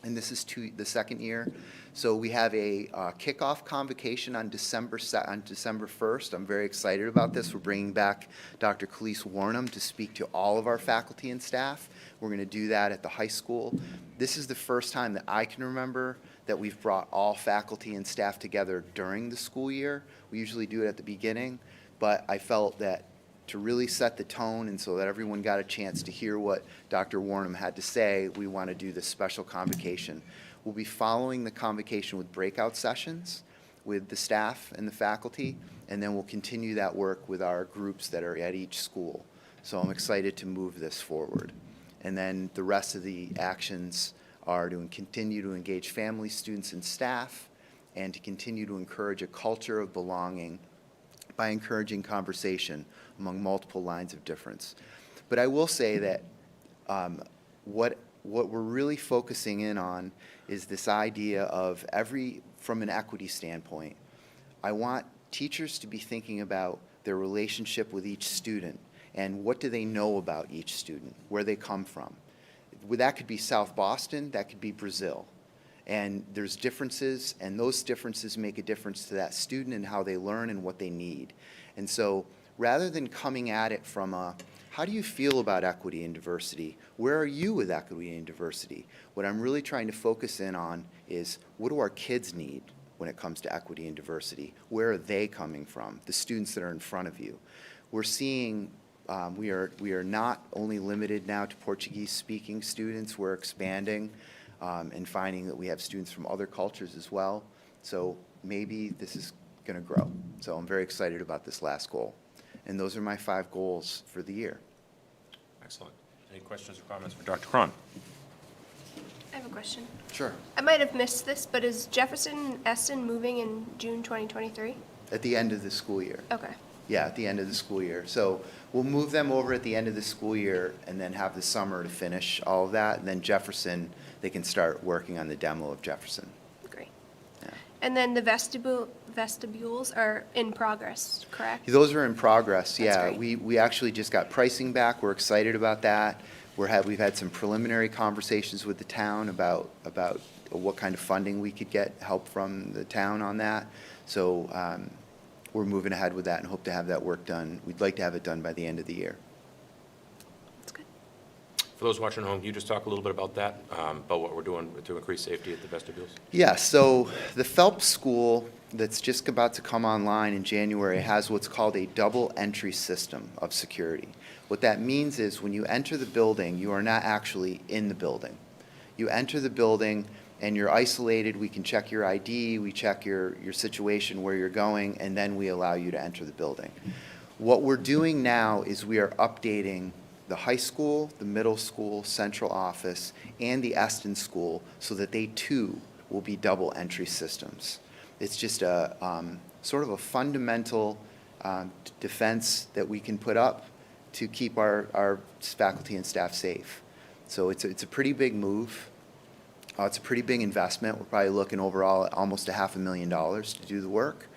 and this is the second year. So we have a kickoff convocation on December 1st. I'm very excited about this. We're bringing back Dr. Khalees Warnham to speak to all of our faculty and staff. We're going to do that at the high school. This is the first time that I can remember that we've brought all faculty and staff together during the school year. We usually do it at the beginning, but I felt that to really set the tone and so that everyone got a chance to hear what Dr. Warnham had to say, we want to do this special convocation. We'll be following the convocation with breakout sessions with the staff and the faculty, and then we'll continue that work with our groups that are at each school. So I'm excited to move this forward. And then the rest of the actions are to continue to engage families, students, and staff, and to continue to encourage a culture of belonging by encouraging conversation among multiple lines of difference. But I will say that what we're really focusing in on is this idea of from an equity standpoint, I want teachers to be thinking about their relationship with each student and what do they know about each student, where they come from. That could be South Boston, that could be Brazil. And there's differences, and those differences make a difference to that student and how they learn and what they need. And so rather than coming at it from how do you feel about equity and diversity? Where are you with equity and diversity? What I'm really trying to focus in on is what do our kids need when it comes to equity and diversity? Where are they coming from, the students that are in front of you? We're seeing we are not only limited now to Portuguese-speaking students. We're expanding and finding that we have students from other cultures as well. So maybe this is going to grow. So I'm very excited about this last goal. And those are my 5 goals for the year. Excellent. Any questions or comments for Dr. Cron? I have a question. Sure. I might have missed this, but is Jefferson and Eston moving in June 2023? At the end of the school year. Okay. Yeah, at the end of the school year. So we'll move them over at the end of the school year and then have the summer to finish all of that. And then Jefferson, they can start working on the demo of Jefferson. Great. Yeah. And then the vestibules are in progress, correct? Those are in progress, That's yeah. great. We actually just got pricing back. We're excited about that. We've had some preliminary conversations with the town about what kind of funding we could get help from the town on that. So we're moving ahead with that and hope to have that work done. We'd like to have it done by the end of the year. That's good. For those watching at home, can you just talk a little bit about that, about what we're doing to increase safety at the vestibules? Yeah, so the Phelps School that's just about to come online in January has what's called a double entry system of security. What that means is when you enter the building, you are not actually in the building. You enter the building and you're isolated. We can check your ID, we check your situation, where you're going, and then we allow you to enter the building. What we're doing now is we are updating the high school, the middle school, central office, and the Eston School so that they too will be double entry systems. It's just a sort of a fundamental defense that we can put up to keep our faculty and staff safe. So it's a pretty big move. It's a pretty big investment. We're probably looking overall at almost $500,000 to do the work.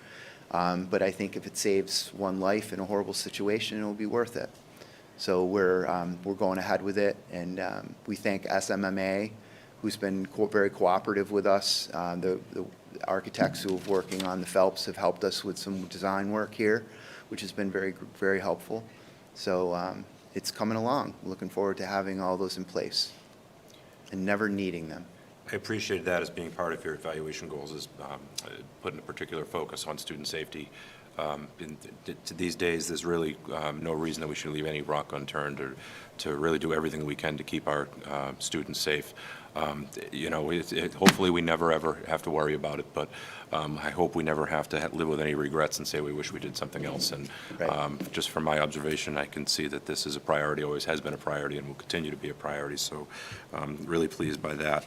But I think if it saves one life in a horrible situation, it'll be worth it. So we're going ahead with it, and we thank SMMA, who's been very cooperative with us. The architects who are working on the Phelps have helped us with some design work here, which has been very, very helpful. So it's coming along. Looking forward to having all those in place and never needing them. I appreciate that as being part of your evaluation goals, is putting a particular focus on student safety. These days, there's really no reason that we should leave any rock unturned, or to really do everything we can to keep our students safe. Hopefully we never ever have to worry about it, but I hope we never have to live with any regrets and say we wish we did something else. And Right. just from my observation, I can see that this is a priority, always has been a priority, and will continue to be a priority. So really pleased by that.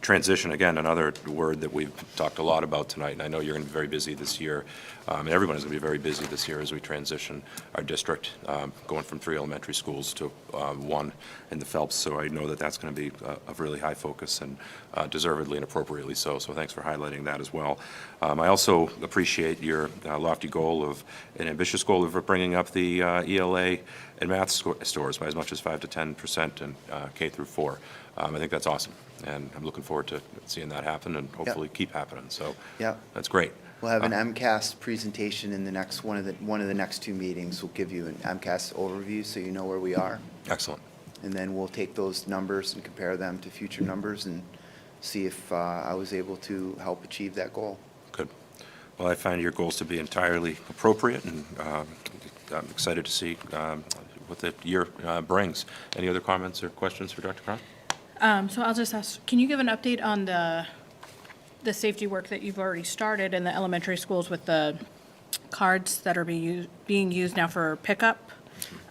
Transition, again, another word that we've talked a lot about tonight, and I know you're going to be very busy this year, and everyone is going to be very busy this year as we transition our district, going from 3 elementary schools to 1 in the Phelps. So I know that that's going to be a really high focus, and deservedly and appropriately so. So thanks for highlighting that as well. I also appreciate your lofty goal of, an ambitious goal of bringing up the ELA and math scores by as much as 5 to 10% in K through 4. I think that's awesome, and I'm looking forward to seeing that happen and hopefully keep happening. So Yep. that's great. We'll have an MCAS presentation in the next one of the next 2 meetings. We'll give you an MCAS overview so you know where we are. Excellent. And then we'll take those numbers and compare them to future numbers and see if I was able to help achieve that goal. Good. Well, I find your goals to be entirely appropriate, and I'm excited to see what the year brings. Any other comments or questions for Dr. Cron? So I'll just ask, can you give an update on the safety work that you've already started in the elementary schools with the cards that are being used now for pickup?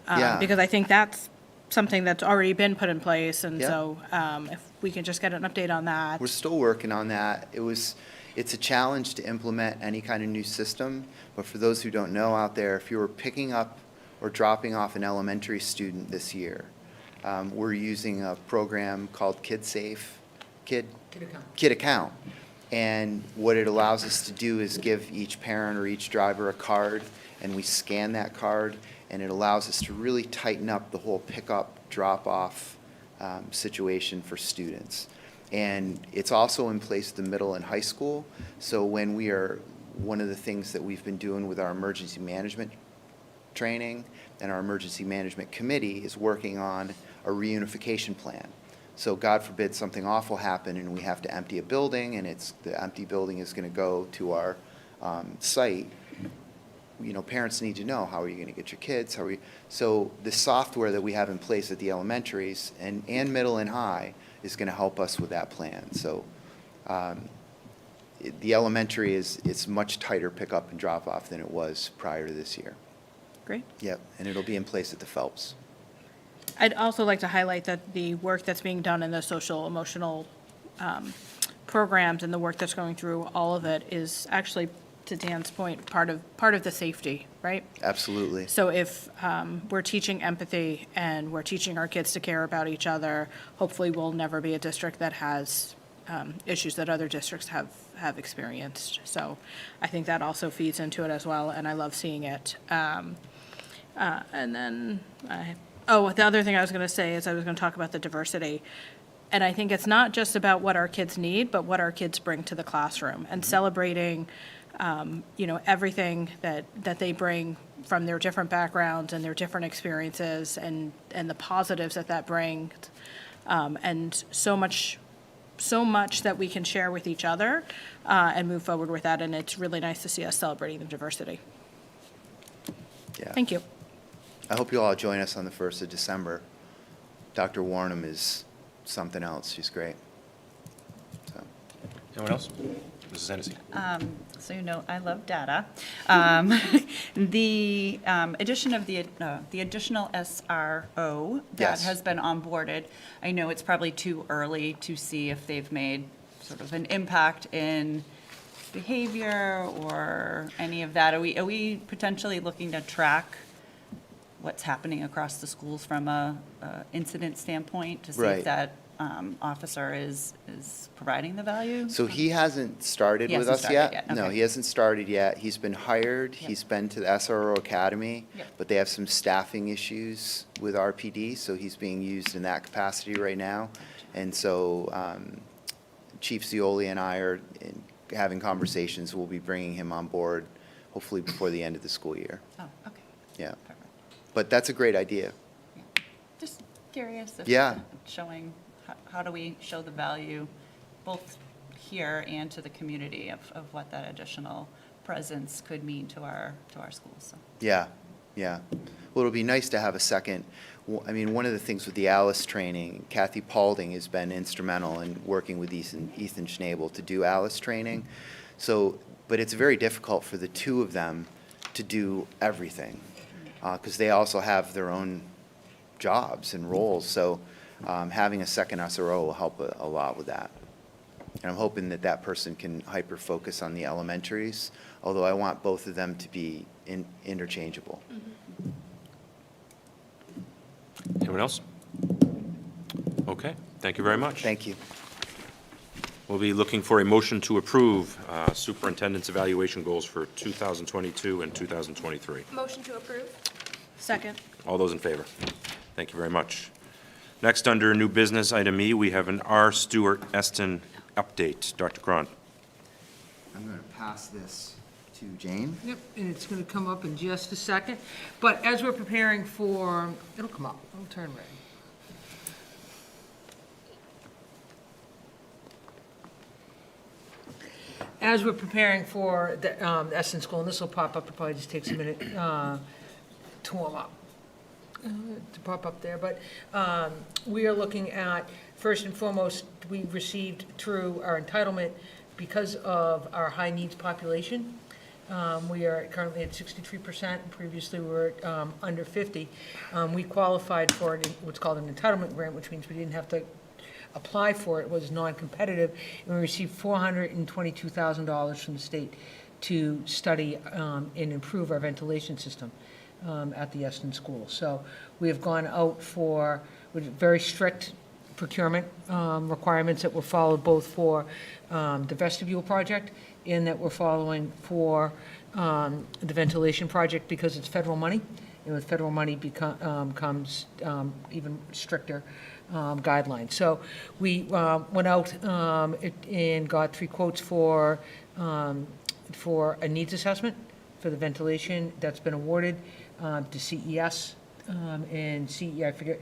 Yeah. Because I think that's something that's already been put in place, and Yeah. so if we can just get an update on that. We're still working on that. It's a challenge to implement any kind of new system, but for those who don't know out there, if you were picking up or dropping off an elementary student this year, we're using a program called Kid Account. And what it allows us to do is give each parent or each driver a card, and we scan that card, and it allows us to really tighten up the whole pickup, drop-off situation for students. And it's also in place at the middle and high school. So one of the things that we've been doing with our emergency management training and our emergency management committee is working on a reunification plan. So God forbid something awful happen and we have to empty a building, and the empty building is going to go to our site. Parents need to know, how are you going to get your kids? So the software that we have in place at the elementaries and middle and high is going to help us with that plan. So the elementary it's much tighter pickup and drop off than it was prior to this year. Great. Yep, and it'll be in place at the Phelps. I'd also like to highlight that the work that's being done in the social emotional programs and the work that's going through all of it is actually, to Dan's point, part of the safety, right? Absolutely. So if we're teaching empathy and we're teaching our kids to care about each other, hopefully we'll never be a district that has issues that other districts have experienced. So I think that also feeds into it as well, and I love seeing it. And then the other thing I was going to say is I was going to talk about the diversity. And I think it's not just about what our kids need, but what our kids bring to the classroom, and celebrating, everything that they bring from their different backgrounds and their different experiences, and the positives that brings, and so much that we can share with each other and move forward with that. And it's really nice to see us celebrating the diversity. Yeah. Thank you. I hope you all join us on the 1st of December. Dr. Warnham is something else. She's great. So. Anyone else? Mrs. Hennessy? So you know, I love data. The addition of the additional SRO that Yes. has been onboarded, I know it's probably too early to see if they've made sort of an impact in behavior or any of that. Are we potentially looking to track what's happening across the schools from a incident standpoint to see Right. if that officer is providing the value? So he hasn't started He with hasn't us started yet? yet, No, okay. he hasn't started yet. He's been hired. Yep. He's been to the SRO Academy, Yep. but they have some staffing issues with RPD, so he's being used in that capacity right now. And so Chief Zioli and I are having conversations. We'll be bringing him on board hopefully before the end of the school year. Oh, okay. Yeah. Perfect. But that's a great idea. Yeah. Just curious if Yeah. showing, how do we show the value both here and to the community of what that additional presence could mean to our schools, so. Yeah, yeah. Well, it'll be nice to have a second. I mean, one of the things with the Alice training, Kathy Paulding has been instrumental in working with Ethan Schnabel to do Alice training. So, but it's very difficult for the two of them to do everything, because they also have their own jobs and roles. So having a second SRO will help a lot with that. And I'm hoping that that person can hyper-focus on the elementaries, although I want both of them to be interchangeable. Anyone else? Okay, thank you very much. Thank you. We'll be looking for a motion to approve superintendent's evaluation goals for 2022 and 2023. Motion to approve? Second. All those in favor? Thank you very much. Next, under new business, item E, we have an R. Stewart Eston update. Dr. Cron. I'm going to pass this to Jane. Yep, and it's going to come up in just a second. But as we're preparing for, it'll come up, it'll turn red. As we're preparing for the Eston School, and this will pop up, it probably just takes a minute to warm up, to pop up there. But we are looking at, first and foremost, we received through our entitlement, because of our high needs population. We are currently at 63%, and previously we were under 50. We qualified for what's called an entitlement grant, which means we didn't have to apply for it. It was non-competitive, and we received $422,000 from the state to study and improve our ventilation system at the Eston School. So we have gone out for very strict procurement requirements that were followed both for the vestibule project and that we're following for the ventilation project, because it's federal money. And with federal money comes even stricter guidelines. So we went out and got 3 quotes for a needs assessment for the ventilation. That's been awarded to CES and CE, I forget,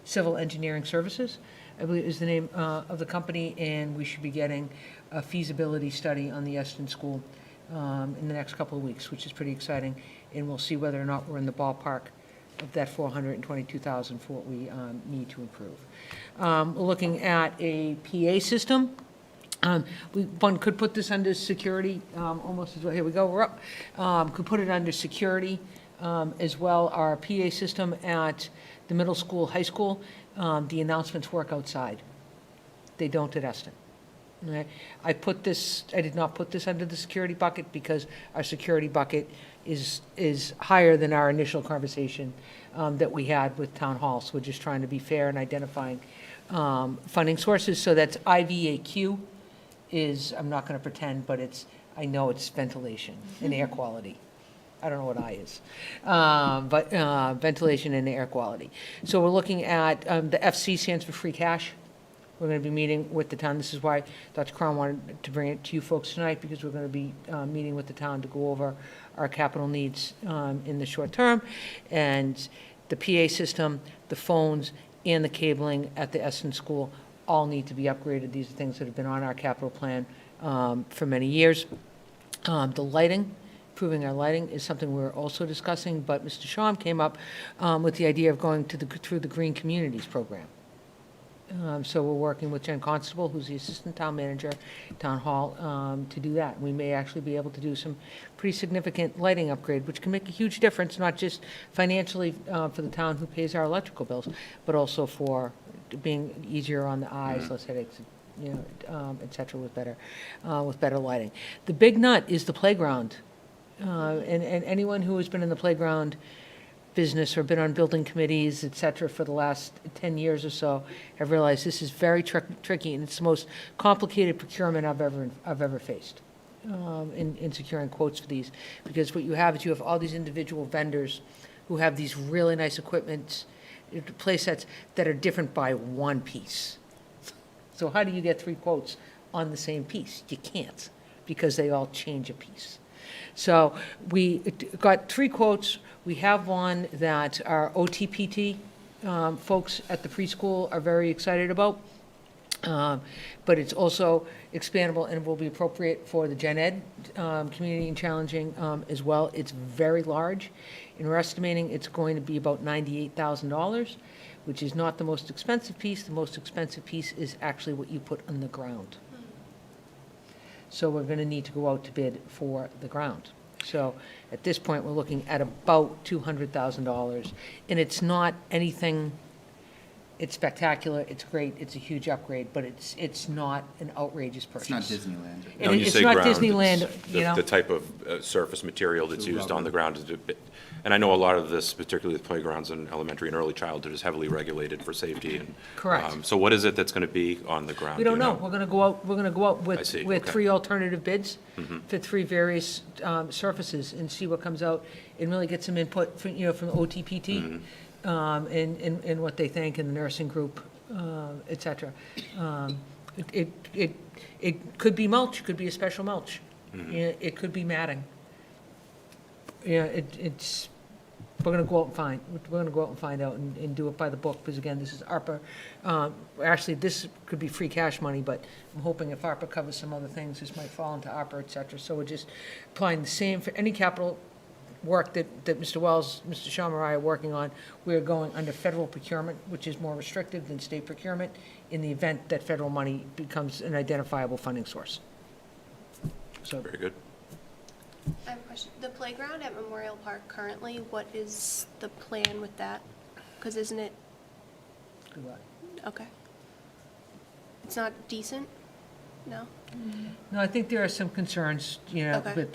Civil Engineering Services, I believe is the name of the company, and we should be getting a feasibility study on the Eston School in the next couple of weeks, which is pretty exciting, and we'll see whether or not we're in the ballpark of that $422,000 for what we need to improve. We're looking at a PA system. One could put this under security, almost as well. Here we go, we're up. Could put it under security as well. Our PA system at the middle school, high school, the announcements work outside. They don't at Eston. Okay. I did not put this under the security bucket because our security bucket is higher than our initial conversation that we had with Town Hall. So we're just trying to be fair and identifying funding sources. So that's IVAQ is, I'm not going to pretend, but I know it's ventilation and air quality. I don't know what I is, but ventilation and air quality. So we're looking at, the FC stands for free cash. We're going to be meeting with the town. This is why Dr. Cron wanted to bring it to you folks tonight, because we're going to be meeting with the town to go over our capital needs in the short term. And the PA system, the phones, and the cabling at the Eston School all need to be upgraded. These are things that have been on our capital plan for many years. The lighting, improving our lighting is something we're also discussing, but Mr. Shum came up with the idea of going through the Green Communities program. So we're working with Jen Constable, who's the Assistant Town Manager, Town Hall, to do that. We may actually be able to do some pretty significant lighting upgrade, which can make a huge difference, not just financially for the town who pays our electrical bills, but also for being easier on the eyes, less headaches, et cetera, with better lighting. The big nut is the playground. And anyone who has been in the playground business or been on building committees, et cetera, for the last 10 years or so, have realized this is very tricky, and it's the most complicated procurement I've ever faced in securing quotes for these. Because what you have is you have all these individual vendors who have these really nice equipment, play sets that are different by one piece. So how do you get 3 quotes on the same piece? You can't, because they all change a piece. So we got 3 quotes. We have one that our OTPT folks at the preschool are very excited about, but it's also expandable and will be appropriate for the Gen Ed community and challenging as well. It's very large, and we're estimating it's going to be about $98,000, which is not the most expensive piece. The most expensive piece is actually what you put on the ground. So we're going to need to go out to bid for the ground. So at this point, we're looking at about $200,000. And it's not anything, it's spectacular, it's great, it's a huge upgrade, but it's not an outrageous purchase. It's not Disneyland. Now, when you It's say not ground, Disneyland, it's you know? the type of surface material that's used on the ground. And I know a lot of this, particularly with playgrounds in elementary and early childhood, is heavily regulated for safety. And Correct. so what is it that's going to be on the ground? We do don't you know. We're going to go out I see, with okay. 3 alternative bids for 3 various surfaces and see what comes out, and really get some input from, from the OTPT and what they think, and the nursing group, et cetera. It could be mulch, it could be a special mulch. It could be matting. We're gonna go out and find out and do it by the book, because again, this is ARPA. Actually, this could be free cash money, but I'm hoping if ARPA covers some other things, this might fall into ARPA, et cetera. So we're just applying the same for any capital work that Mr. Wells, Mr. Shum, and I are working on. We're going under federal procurement, which is more restrictive than state procurement, in the event that federal money becomes an identifiable funding source. So Very good. I have a question. The playground at Memorial Park currently, what is the plan with that? Because isn't it, do what? okay. It's not decent? No? No, I think there are some concerns, Okay.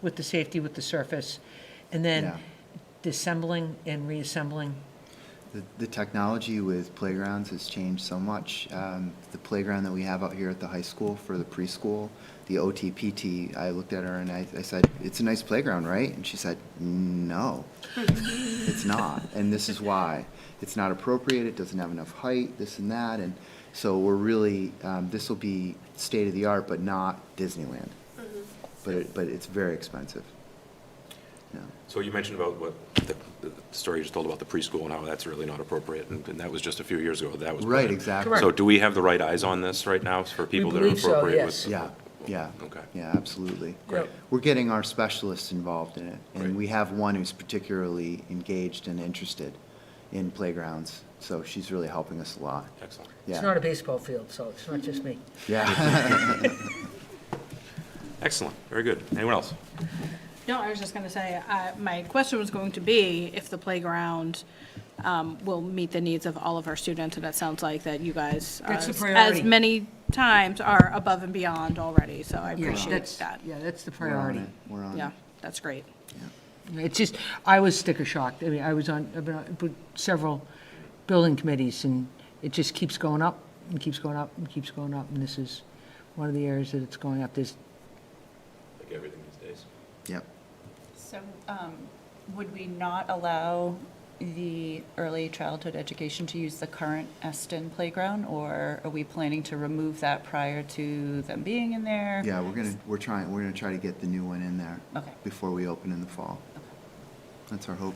with the safety, with the surface, and then Yeah. disassembling and reassembling. The technology with playgrounds has changed so much. The playground that we have out here at the high school for the preschool, the OTPT, I looked at her and I said, "It's a nice playground, right?" And she said, "No, it's not. And this is why. It's not appropriate, it doesn't have enough height, this and that." And so we're really, this will be state-of-the-art, but not Disneyland. But it's very expensive. Yeah. So you mentioned about what the story you just told about the preschool and how that's really not appropriate, and that was just a few years ago that was. Right, put in. exactly. So do we have the right eyes on this right now for people that are believe so, appropriate? yes. with- Yeah. Okay. Yeah, absolutely. Great. We're getting our specialists involved in it, Great. and we have one who's particularly engaged and interested in playgrounds, so she's really helping us a lot. Excellent. It's Yeah. not a baseball field, so it's not just me. Yeah. Excellent, very good. Anyone else? No, I was just going to say, my question was going to be if the playground will meet the needs of all of our students, and it sounds like that you guys, That's the as priority. many times, are above and beyond already, so I Yeah, appreciate that's- that. Yeah, that's the We're on priority. it. We're on Yeah, it. that's great. It's just, I was sticker shocked. I mean, I've been on with several building committees, and it just keeps going up and keeps going up and keeps going up, and this is one of the areas that it's going up. There's, Like everything these days. Yep. So would we not allow the early childhood education to use the current Eston playground, or are we planning to remove that prior to them being in there? Yeah, we're gonna try to get the new one in there. Okay. Before we open in the fall. That's our hope.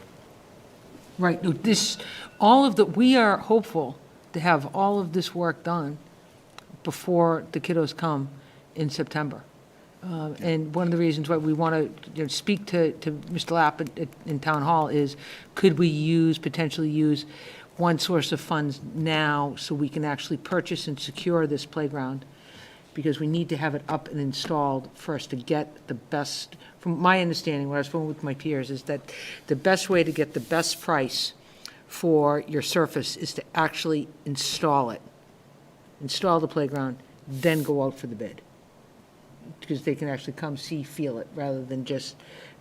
right, no, we are hopeful to have all of this work done before the kiddos come in September. And one of the reasons why we want to speak to Mr. Lapp in Town Hall is, could we potentially use one source of funds now so we can actually purchase and secure this playground? Because we need to have it up and installed first to get the best, from my understanding, what I was speaking with my peers, is that the best way to get the best price for your surface is to actually install it. Install the playground, then go out for the bid. Because they can actually come, see, feel it, rather than just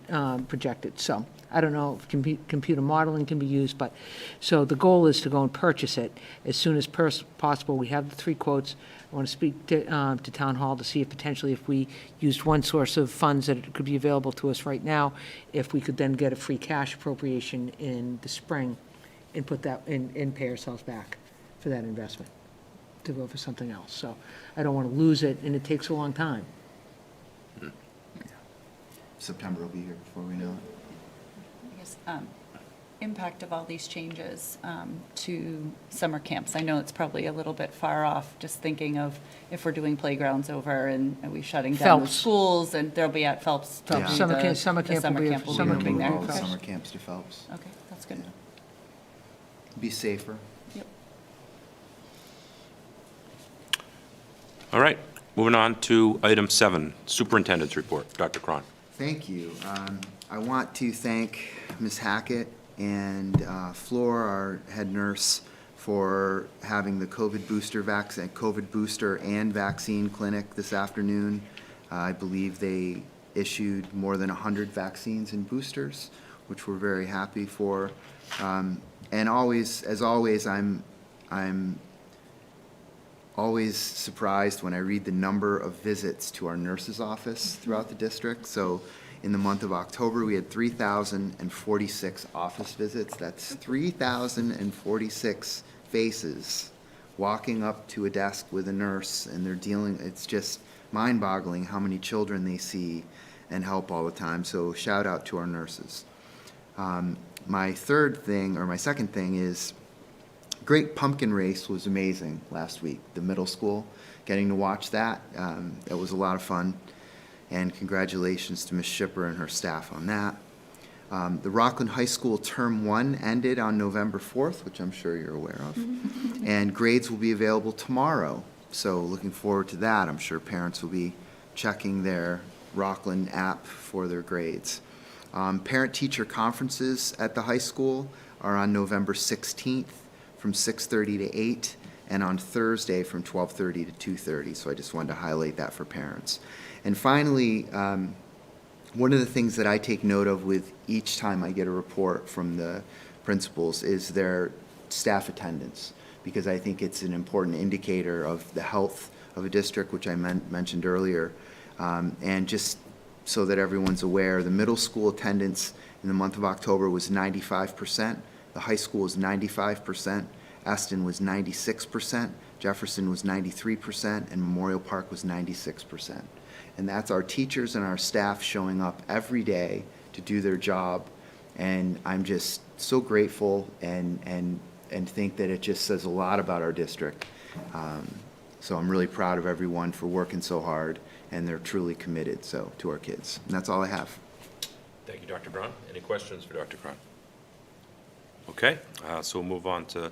project it. So I don't know if computer modeling can be used, but, so the goal is to go and purchase it as soon as possible. We have the 3 quotes. I want to speak to Town Hall to see if potentially if we used one source of funds that could be available to us right now, if we could then get a free cash appropriation in the spring and put that, and pay ourselves back for that investment to go for something else. So I don't want to lose it, and it takes a long time. September will be here before we know it. I guess, impact of all these changes to summer camps. I know it's probably a little bit far off, just thinking of if we're doing playgrounds over and are we shutting down the Phelps. schools, and they'll be at Phelps. Yeah. Summer camp- The summer camp will be at- will summer We're gonna moving move there. all the Okay. summer camps to Phelps. Okay, that's good. Be safer. Yep. All right, moving on to item 7, Superintendent's Report. Dr. Cron. Thank you. I want to thank Ms. Hackett and Floor, our head nurse, for having the COVID booster and vaccine clinic this afternoon. I believe they issued more than 100 vaccines and boosters, which we're very happy for. And always, as always, I'm always surprised when I read the number of visits to our nurse's office throughout the district. So in the month of October, we had 3,046 office visits. That's 3,046 faces walking up to a desk with a nurse, and they're dealing, it's just mind-boggling how many children they see and help all the time. So shout out to our nurses. My second thing is, Great Pumpkin Race was amazing last week, the middle school. Getting to watch that, that was a lot of fun. And congratulations to Ms. Shipper and her staff on that. The Rockland High School Term 1 ended on November 4th, which I'm sure you're aware of. And grades will be available tomorrow. So looking forward to that. I'm sure parents will be checking their Rockland app for their grades. Parent-teacher conferences at the high school are on November 16th from 6:30 to 8, and on Thursday from 12:30 to 2:30. So I just wanted to highlight that for parents. And finally, one of the things that I take note of with each time I get a report from the principals is their staff attendance, because I think it's an important indicator of the health of a district, which I mentioned earlier. And just so that everyone's aware, the middle school attendance in the month of October was 95%. The high school was 95%. Eston was 96%. Jefferson was 93%. And Memorial Park was 96%. And that's our teachers and our staff showing up every day to do their job. And I'm just so grateful and think that it just says a lot about our district. So I'm really proud of everyone for working so hard, and they're truly committed to our kids. And that's all I have. Thank you, Dr. Cron. Any questions for Dr. Cron? Okay, so we'll move on to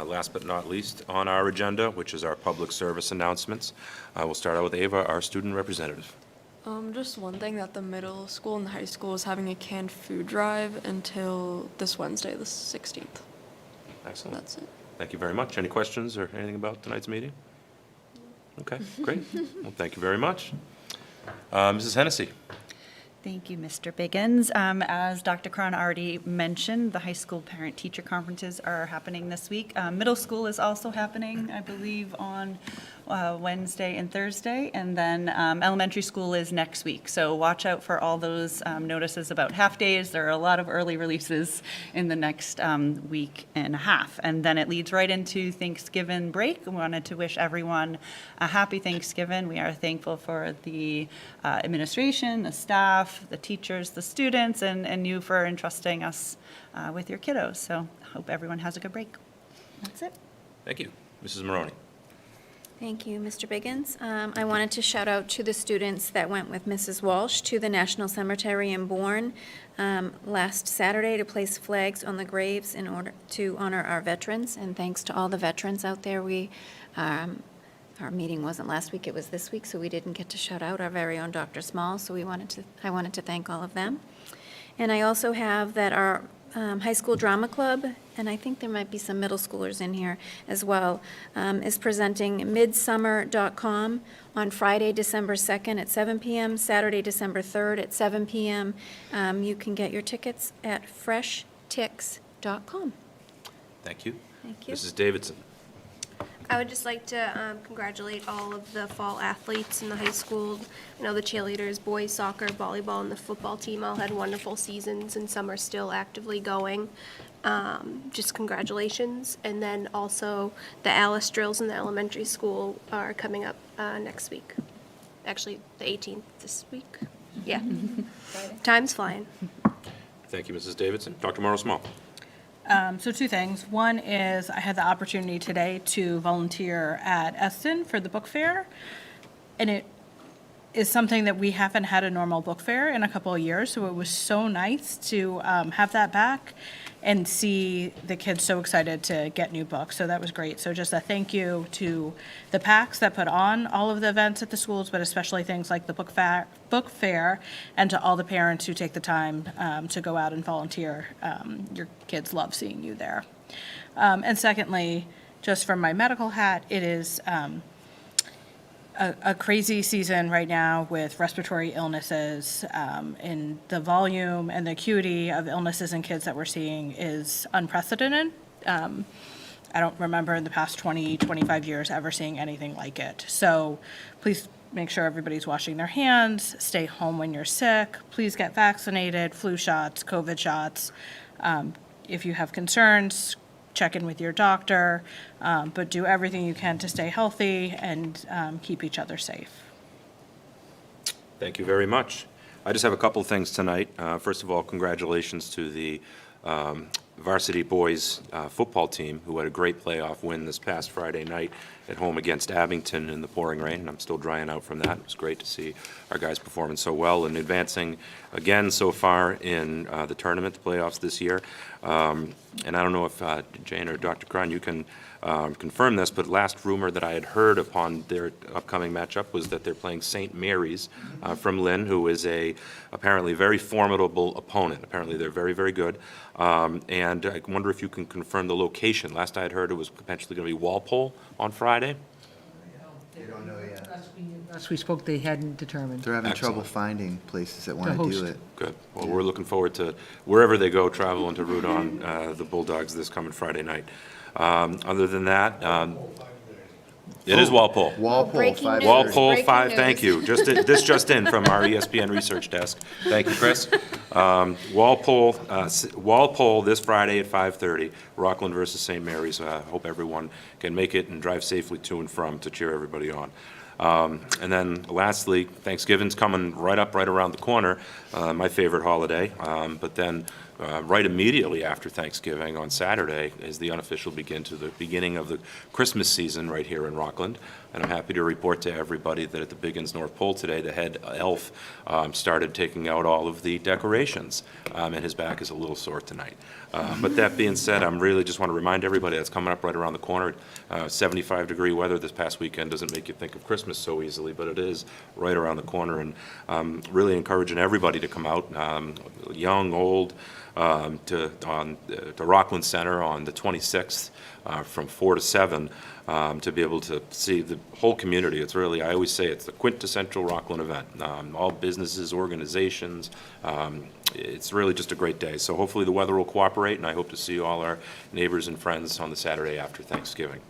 last but not least on our agenda, which is our public service announcements. We'll start out with Ava, our student representative. Just one thing, that the middle school and the high school is having a canned food drive until this Wednesday, the 16th. Excellent. That's it. Thank you very much. Any questions or anything about tonight's meeting? Okay, great. Well, thank you very much. Mrs. Hennessy. Thank you, Mr. Biggins. As Dr. Cron already mentioned, the high school parent-teacher conferences are happening this week. Middle school is also happening, I believe, on Wednesday and Thursday, and then elementary school is next week. So watch out for all those notices about half-days. There are a lot of early releases in the next week and a half. And then it leads right into Thanksgiving break. We wanted to wish everyone a happy Thanksgiving. We are thankful for the administration, the staff, the teachers, the students, and you for entrusting us with your kiddos. So hope everyone has a good break. That's it. Thank you. Mrs. Maroney. Thank you, Mr. Biggins. I wanted to shout out to the students that went with Mrs. Walsh to the National Cemetery in Bourne last Saturday to place flags on the graves in order to honor our veterans. And thanks to all the veterans out there, our meeting wasn't last week, it was this week, so we didn't get to shout out our very own Dr. Small, so I wanted to thank all of them. And I also have that our high school drama club, and I think there might be some middle schoolers in here as well, is presenting midsummer.com on Friday, December 2nd at 7 p.m., Saturday, December 3rd at 7 p.m. You can get your tickets at FreshTix.com. Thank you. Thank you. Mrs. Davidson. I would just like to congratulate all of the fall athletes in the high school. I know the cheerleaders, boys soccer, volleyball, and the football team all had wonderful seasons, and some are still actively going. Just congratulations. And then also the Alice drills in the elementary school are coming up next week. Actually, the 18th this week. Yeah. Time's flying. Thank you, Mrs. Davidson. Dr. Morrow Small. So two things. One is I had the opportunity today to volunteer at Eston for the book fair. And it is something that we haven't had a normal book fair in a couple of years. So it was so nice to have that back and see the kids so excited to get new books. So that was great. So just a thank you to the PACs that put on all of the events at the schools, but especially things like the book fair, and to all the parents who take the time to go out and volunteer. Your kids love seeing you there. And secondly, just from my medical hat, it is a crazy season right now with respiratory illnesses, and the volume and the acuity of illnesses in kids that we're seeing is unprecedented. I don't remember in the past 20, 25 years ever seeing anything like it. So please make sure everybody's washing their hands, stay home when you're sick, please get vaccinated, flu shots, COVID shots. If you have concerns, check in with your doctor, but do everything you can to stay healthy and keep each other safe. Thank you very much. I just have a couple of things tonight. First of all, congratulations to the varsity boys football team who had a great playoff win this past Friday night at home against Abington in the pouring rain. I'm still drying out from that. It was great to see our guys performing so well and advancing again so far in the tournament, the playoffs this year. And I don't know if Jane or Dr. Cron, you can confirm this, but last rumor that I had heard upon their upcoming matchup was that they're playing St. Mary's from Lynn, who is a apparently very formidable opponent. Apparently they're very, very good. And I wonder if you can confirm the location. Last I had heard it was potentially going to be Walpole on Friday. We don't know yet. Last we spoke, they hadn't determined. They're having trouble Excellent. finding places that want to host. do it. Good. Well, we're looking forward to wherever they go, traveling to root on the Bulldogs this coming Friday night. Other than that, it is Walpole. Walpole, breaking 5:30. news. Walpole Breaking 5, news. thank you. This just in from our ESPN research desk. Thank you, Chris. Walpole this Friday at 5:30, Rockland versus St. Mary's. Hope everyone can make it and drive safely to and from to cheer everybody on. And then lastly, Thanksgiving's coming right around the corner, my favorite holiday. But then right immediately after Thanksgiving on Saturday is the unofficial beginning of the Christmas season right here in Rockland. And I'm happy to report to everybody that at the Biggins North Pole today, the head elf started taking out all of the decorations, and his back is a little sore tonight. But that being said, I'm really just want to remind everybody that's coming up right around the corner. 75-degree weather this past weekend doesn't make you think of Christmas so easily, but it is right around the corner. And really encouraging everybody to come out, young, old, to Rockland Center on the 26th from 4 to 7 to be able to see the whole community. It's really, I always say, it's the quintessential Rockland event. All businesses, organizations, it's really just a great day. So hopefully the weather will cooperate, and I hope to see all our neighbors and friends on the Saturday after Thanksgiving.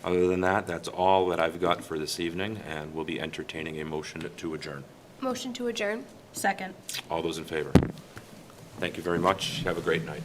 Other than that, that's all that I've got for this evening, and we'll be entertaining a motion to adjourn. Motion to adjourn. Second. All those in favor? Thank you very much. Have a great night.